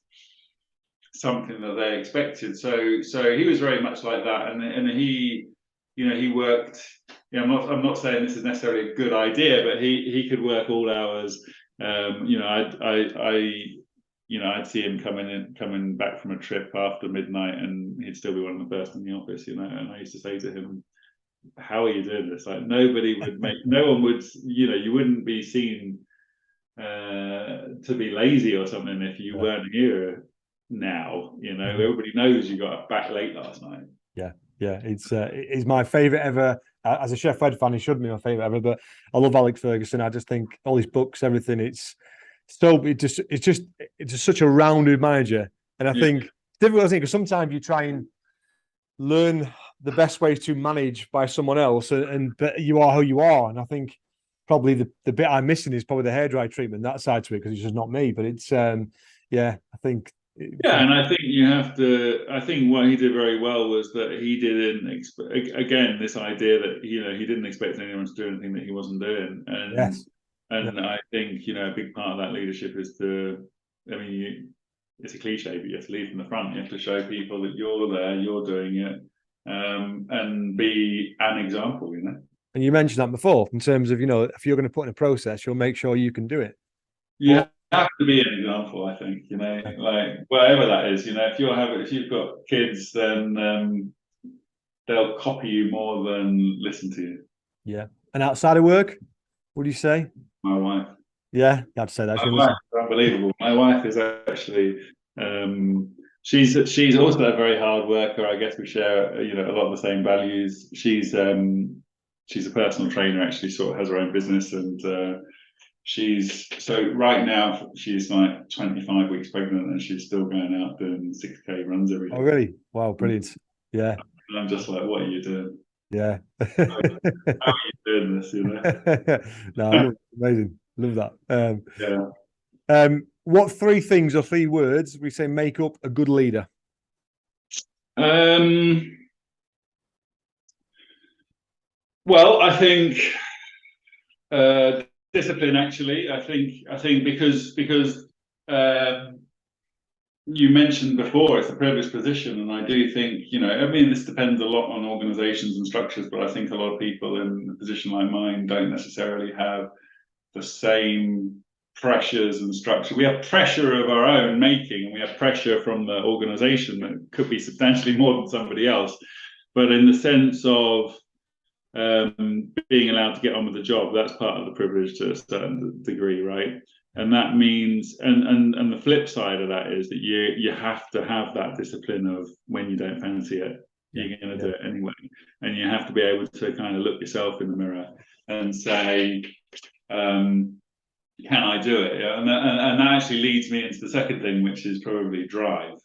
something that they expected. So he was very much like that. And he, he worked, I'm not saying this is necessarily a good idea, but he could work all hours. I'd see him coming back from a trip after midnight, and he'd still be one of the first in the office, and I used to say to him, how are you doing this? Like, nobody would no one would, you wouldn't be seen to be lazy or something if you weren't here now. Everybody knows you got back late last night. Yeah, it's my favorite ever. As a Chef Red fan, he should be my favorite ever. But I love Alex Ferguson. I just think all his books, everything. It's just such a rounded manager. And I think it's difficult, because sometimes you try and learn the best ways to manage by someone else, but you are who you are. And I think probably the bit I'm missing is probably the hairdryer treatment, that side to it, because it's just not me. But it's I think. And I think you have to. I think what he did very well was that he didn't again, this idea that he didn't expect anyone to do anything that he wasn't doing. And I think a big part of that leadership is to. I mean, it's a cliche, but you have to lead from the front. You have to show people that you're there, you're doing it, and be an example. And you mentioned that before, in terms of if you're going to put in a process, you'll make sure you can do it. Yeah. Have to be an example, I think. Like whatever that is. If you've got kids, then they'll copy you more than listen to you. Yeah. And outside of work, what do you say? My wife. Yeah, you have to say that. My wife is unbelievable. My wife is actually she's also a very hard worker. I guess we share a lot of the same values. She's a personal trainer. Actually, sort of has her own business, and right now she's like 25 weeks pregnant, and she's still going out doing 6K runs every day. Oh, really? Wow, brilliant. Yeah. And I'm just like, what are you doing? Yeah. How are you doing this? No, amazing. Love that. What three things or three words we say make up a good leader? Well, I think discipline. Actually, I think because you mentioned before, it's a privileged position, and I do think this depends a lot on organizations and structures, but I think a lot of people in a position like mine don't necessarily have the same pressures and structure. We have pressure of our own making, and we have pressure from the organization that could be substantially more than somebody else. But in the sense of being allowed to get on with the job, that's part of the privilege to a certain degree, right? And that means, and the flip side of that is that you have to have that discipline of when you don't fancy it, you're going to do it anyway, and you have to be able to kind of look yourself in the mirror and say, can I do it? And that actually leads me into the second thing, which is probably drive.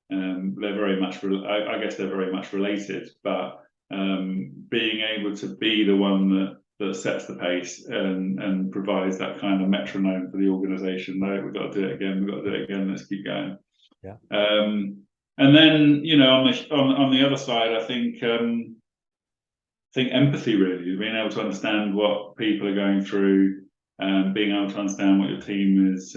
They're very much, I guess they're very much related, but being able to be the one that sets the pace and provides that kind of metronome for the organisation. No, we've got to do it again. We've got to do it again. Let's keep going. Yeah. And then, you know, on the other side, I think empathy, really, being able to understand what people are going through, being able to understand what your team is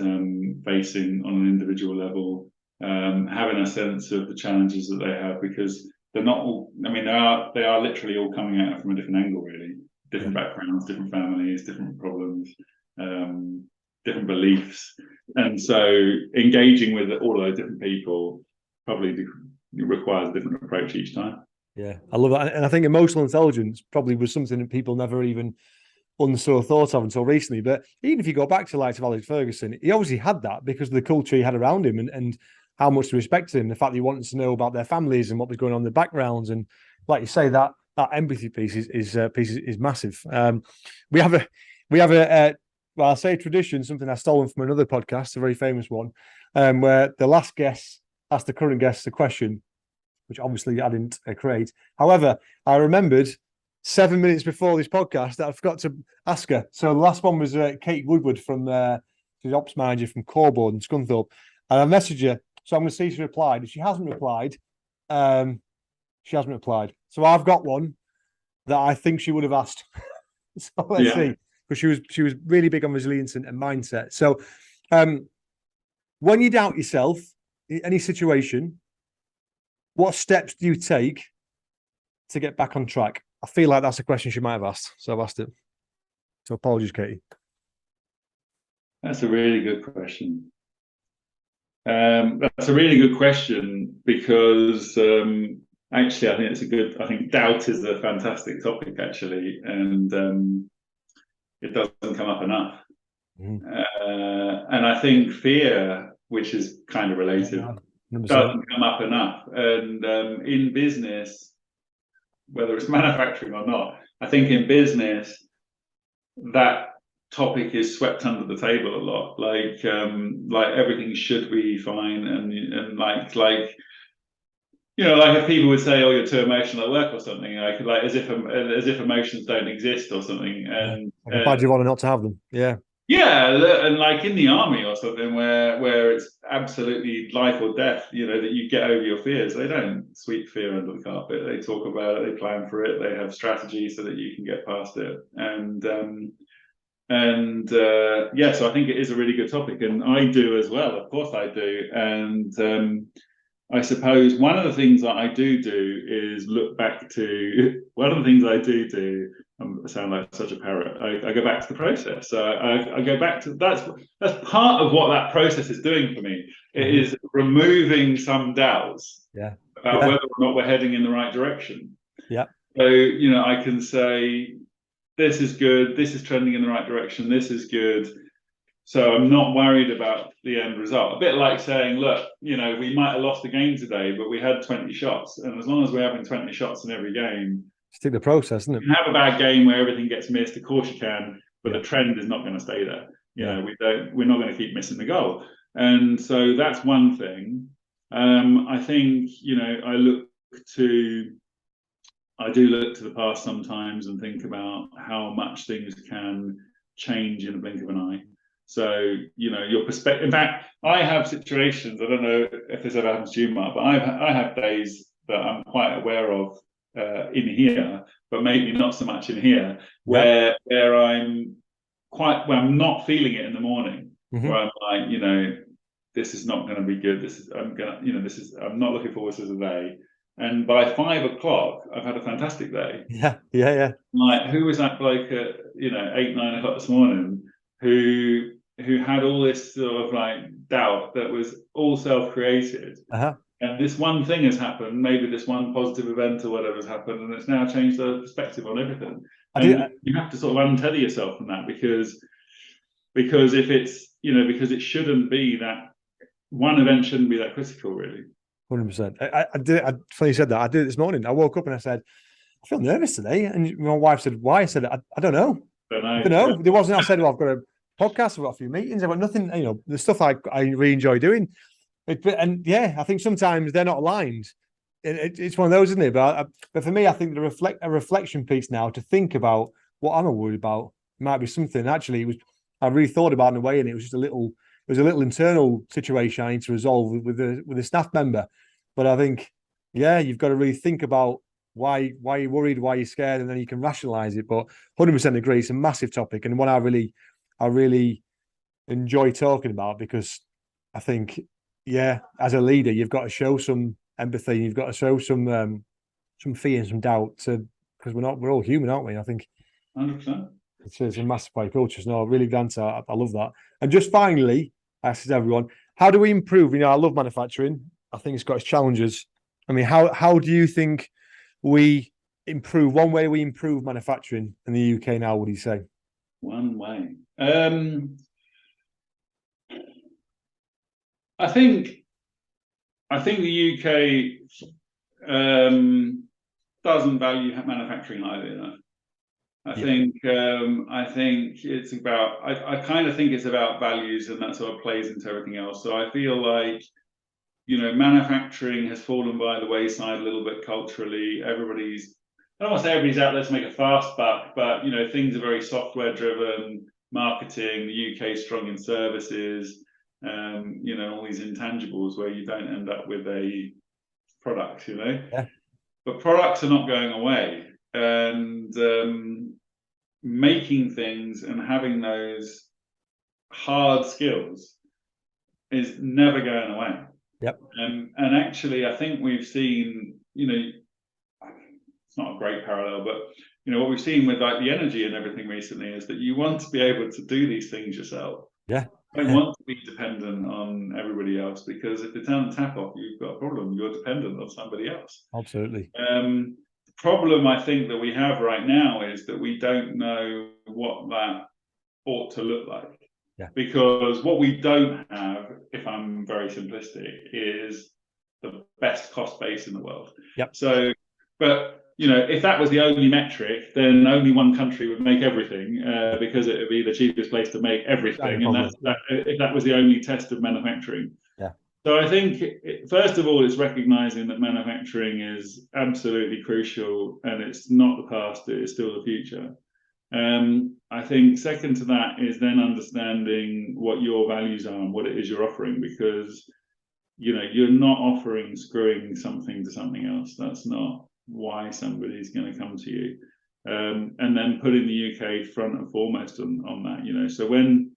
facing on an individual level, having a sense of the challenges that they have, because they're not all, I mean, they are literally all coming at it from a different angle, really. Different backgrounds, different families, different problems, different beliefs. And so engaging with all those different people probably requires a different approach each time. Yeah, I love that. And I think emotional intelligence probably was something that people never even understood or thought of until recently. But even if you go back to like Alex Ferguson, he obviously had that because of the culture he had around him and how much they respected him, the fact that he wanted to know about their families and what was going on in their backgrounds. And like you say, that empathy piece is massive. We have a well, I'll say tradition, something I've stolen from another podcast, a very famous one, where the last guest asked the current guest a question, which obviously I didn't create. However, I remembered 7 minutes before this podcast that I forgot to ask her. So the last one was Kate Woodward from she's ops manager from Corboard and Scunthorpe. And I messaged her, so I'm going to see if she replied. If she hasn't replied, she hasn't replied. So I've got one that I think she would have asked. So let's see, because she was really big on resilience and mindset. So when you doubt yourself in any situation, what steps do you take to get back on track? I feel like that's a question she might have asked, so I've asked it. So apologies, Katie. That's a really good question. That's a really good question because actually, I think I think doubt is a fantastic topic actually, and it doesn't come up enough. And I think fear, which is kind of related, doesn't come up enough. And in business, whether it's manufacturing or not, I think in business that topic is swept under the table a lot. Like everything should be fine, and like you know, like if people would say, "Oh, you're too emotional at work" or something, like as if emotions don't exist or something, and like a badge of honor not to have them. Yeah, and like in the army or something, where it's absolutely life or death, you know, that you get over your fears. They don't sweep fear under the carpet. They talk about it. They plan for it. They have strategies so that you can get past it. Yeah, so I think it is a really good topic, and I do as well. Of course, I do. And I suppose one of the things that I do is look back to one of the things I do. I sound like such a parrot. I go back to the process. So I go back to that's part of what that process is doing for me. It is removing some doubts about whether or not we're heading in the right direction. Yeah. So you know, I can say this is good. This is trending in the right direction. This is good. So I'm not worried about the end result. A bit like saying, look, you know, we might have lost the game today, but we had 20 shots. And as long as we're having 20 shots in every game, stick the process, isn't it? You can have a bad game where everything gets missed. Of course you can, but the trend is not going to stay there. You know, we're not going to keep missing the goal. And so that's one thing. I think, you know, I do look to the past sometimes and think about how much things can change in a blink of an eye. So, you know, your perspective. In fact, I have situations, I don't know if this ever happens to you, Mark, but I have days that I'm quite aware of in here, but maybe not so much in here, where I'm not feeling it in the morning, where I'm like, you know, this is not going to be good. I'm not looking forward to the day. And by 5 o'clock, I've had a fantastic day. Yeah. Like, who was that bloke at 8, 9 o'clock this morning who had all this sort of like doubt that was all self-created, And this one thing has happened, maybe this one positive event or whatever has happened, and it's now changed the perspective on everything. And you have to sort of untether yourself from that, because if it's, because it shouldn't be that one event shouldn't be that critical, really. 100%. I did. Funny you said that. I did it this morning. I woke up and I said, I feel nervous today. And my wife said, why? I said, I don't know. I don't know. There wasn't. I said, well, I've got a podcast. I've got a few meetings. I've got nothing. The stuff I really enjoy doing. And yeah, I think sometimes they're not aligned. It's one of those, isn't it? But for me, I think a reflection piece now to think about what I'm worried about might be something. Actually, I really thought about in a way, and it was just a little internal situation I need to resolve with a staff member. But I think, yeah, you've got to really think about why you're worried, why you're scared, and then you can rationalize it. But 100% agree, it's a massive topic, and one I really enjoy talking about, because I think, yeah, as a leader, you've got to show some empathy, you've got to show some fear and some doubt, because we're all human, aren't we? I think 100%. It's a massive part of culture. No, really good answer. I love that. And just finally, I ask everyone, how do we improve? I love manufacturing. I think it's got its challenges. I mean, how do you think we improve? One way we improve manufacturing in the UK now, what do you say? One way. I think the UK doesn't value manufacturing highly enough. I think it's about. I kind of think it's about values, and that sort of plays into everything else. So I feel like, manufacturing has fallen by the wayside a little bit culturally. I don't want to say everybody's out there to make a fast buck, but things are very software driven. Marketing, the UK is strong in services. All these intangibles where you don't end up with a product. Yeah. But products are not going away. And making things and having those hard skills is never going away. Yep. And actually, I think we've seen, it's not a great parallel, but what we've seen with like the energy and everything recently is that you want to be able to do these things yourself. Yeah. You don't want to be dependent on everybody else, because if they turn the tap off, you've got a problem. You're dependent on somebody else. Absolutely. The problem I think that we have right now is that we don't know what that ought to look like. Yeah. Because what we don't have, if I'm very simplistic, is the best cost base in the world. Yep. So, but if that was the only metric, then only one country would make everything, because it would be the cheapest place to make everything, and if that was the only test of manufacturing. Yeah. So I think, first of all, it's recognizing that manufacturing is absolutely crucial, and it's not the past; it is still the future. I think second to that is then understanding what your values are and what it is you're offering, because you're not offering screwing something to something else. That's not why somebody's going to come to you. And then putting the UK front and foremost on that. So when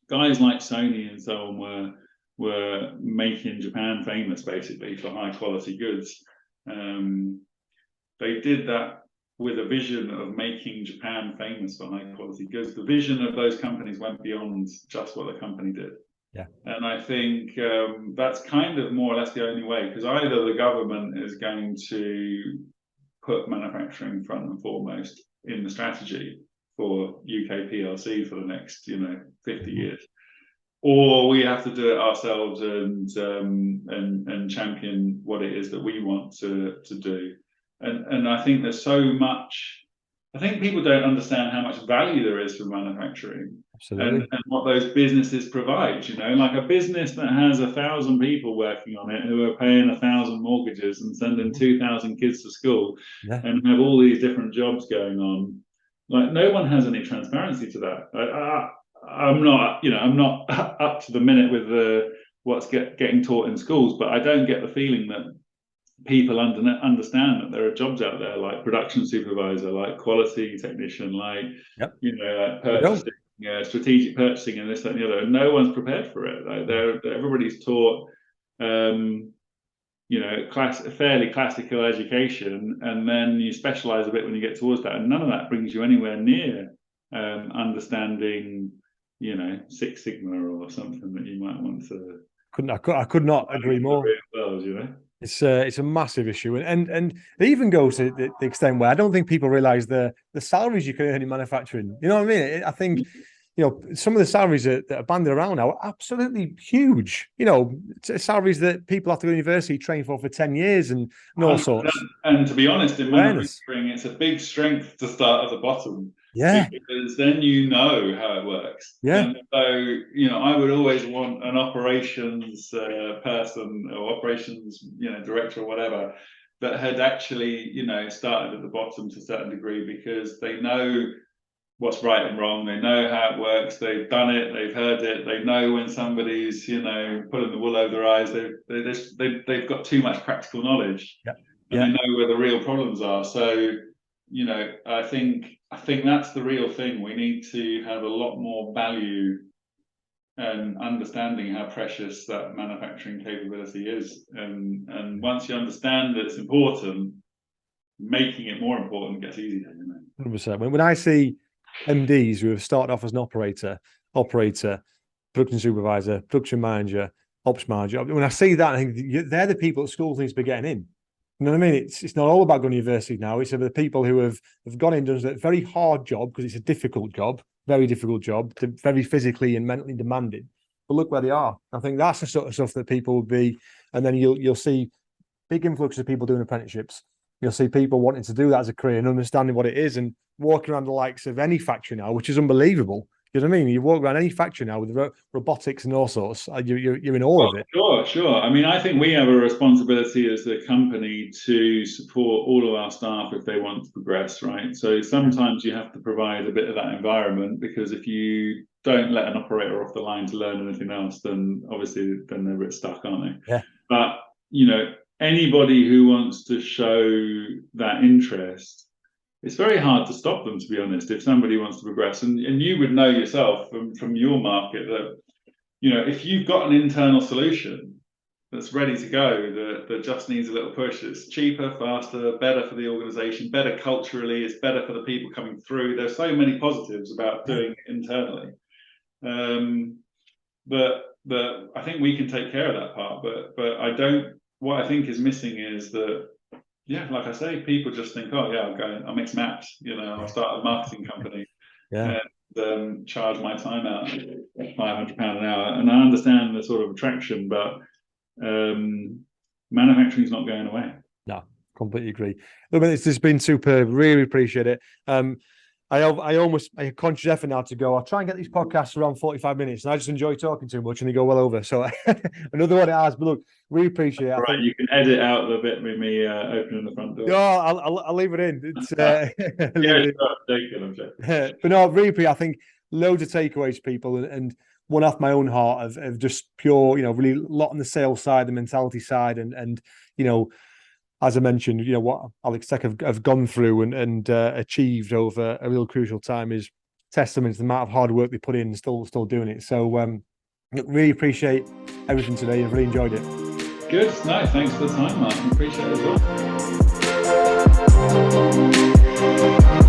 guys like Sony and so on were making Japan famous basically for high quality goods, they did that with a vision of making Japan famous for high quality goods. The vision of those companies went beyond just what the company did. Yeah. And I think that's kind of more or less the only way, because either the government is going to put manufacturing front and foremost in the strategy for UK PLC for the next 50 years, or we have to do it ourselves and champion what it is that we want to do. And I think there's so much. I think people don't understand how much value there is for manufacturing. Absolutely. And what those businesses provide. Like a business that has 1,000 people working on it who are paying 1,000 mortgages and sending 2,000 kids to school, and have all these different jobs going on. Like, no one has any transparency to that. I'm not up to the minute with what's getting taught in schools, but I don't get the feeling that people understand that there are jobs out there like production supervisor, like quality technician, like like purchasing, strategic purchasing, and this, that, and the other. And no one's prepared for it. Like everybody's taught, fairly classical education, and then you specialize a bit when you get towards that, and none of that brings you anywhere near understanding, Six Sigma or something that you might want to I could not agree more. World, you know? It's a massive issue, and it even goes to the extent where I don't think people realise the salaries you can earn in manufacturing. You know what I mean? I think, you know, some of the salaries that are banded around now are absolutely huge. You know, salaries that people have to go to university train for 10 years and all sorts. And to be honest, in manufacturing, it's a big strength to start at the bottom. Yeah. Because then you know how it works. Yeah. And so, you know, I would always want an operations person or operations, you know, director or whatever that had actually, you know, started at the bottom to a certain degree, because they know what's right and wrong. They know how it works. They've done it. They've heard it. They know when somebody's, you know, pulling the wool over their eyes. They've got too much practical knowledge, and they know where the real problems are. So, you know, I think that's the real thing. We need to have a lot more value and understanding how precious that manufacturing capability is. And once you understand that it's important, making it more important gets easier. You know? 100%. When I see MDs who have started off as an operator, production supervisor, production manager, ops manager, when I see that, I think they're the people that schools need to be getting in. You know what I mean? It's not all about going to university now. It's about the people who have gone in and done a very hard job, because it's a difficult job, very difficult job, very physically and mentally demanding. But look where they are. I think that's the sort of stuff that people will be, and then you'll see big influx of people doing apprenticeships. You'll see people wanting to do that as a career and understanding what it is, and walking around the likes of any factory now, which is unbelievable. You know what I mean? You walk around any factory now with robotics and all sorts. You're in awe of it. Sure. I mean, I think we have a responsibility as a company to support all of our staff if they want to progress, right? So sometimes you have to provide a bit of that environment, because if you don't let an operator off the line to learn anything else, then obviously then they're a bit stuck, aren't they? Yeah. But, you know, anybody who wants to show that interest, it's very hard to stop them, to be honest, if somebody wants to progress. And you would know yourself from your market that, you know, if you've got an internal solution that's ready to go, that just needs a little push, it's cheaper, faster, better for the organization, better culturally, it's better for the people coming through. There's so many positives about doing it internally. But I think we can take care of that part. But what I think is missing is that, yeah, like I say, people just think, oh yeah, I'll mix maps, you know, I'll start a marketing company, and charge my time out at £500 an hour. And I understand the sort of attraction, but manufacturing is not going away. No, completely agree. Look, it's just been superb. Really appreciate it. I almost make a conscious effort now to go. I'll try and get these podcasts around 45 minutes, and I just enjoy talking too much, and they go well over. So another one it has. But look, really appreciate it. Right, you can edit out the bit with me opening the front door. No, I'll leave it in. It's, I'm joking. But no, really appreciate. I think loads of takeaways, people, and one off my own heart of just pure, you know, really a lot on the sales side, the mentality side, and you know, as I mentioned, you know, what Alex Tech have gone through and achieved over a real crucial time is testament to the amount of hard work they put in and still doing it. So really appreciate everything today. I've really enjoyed it. Good. No, thanks for the time, Mark. Appreciate it as well.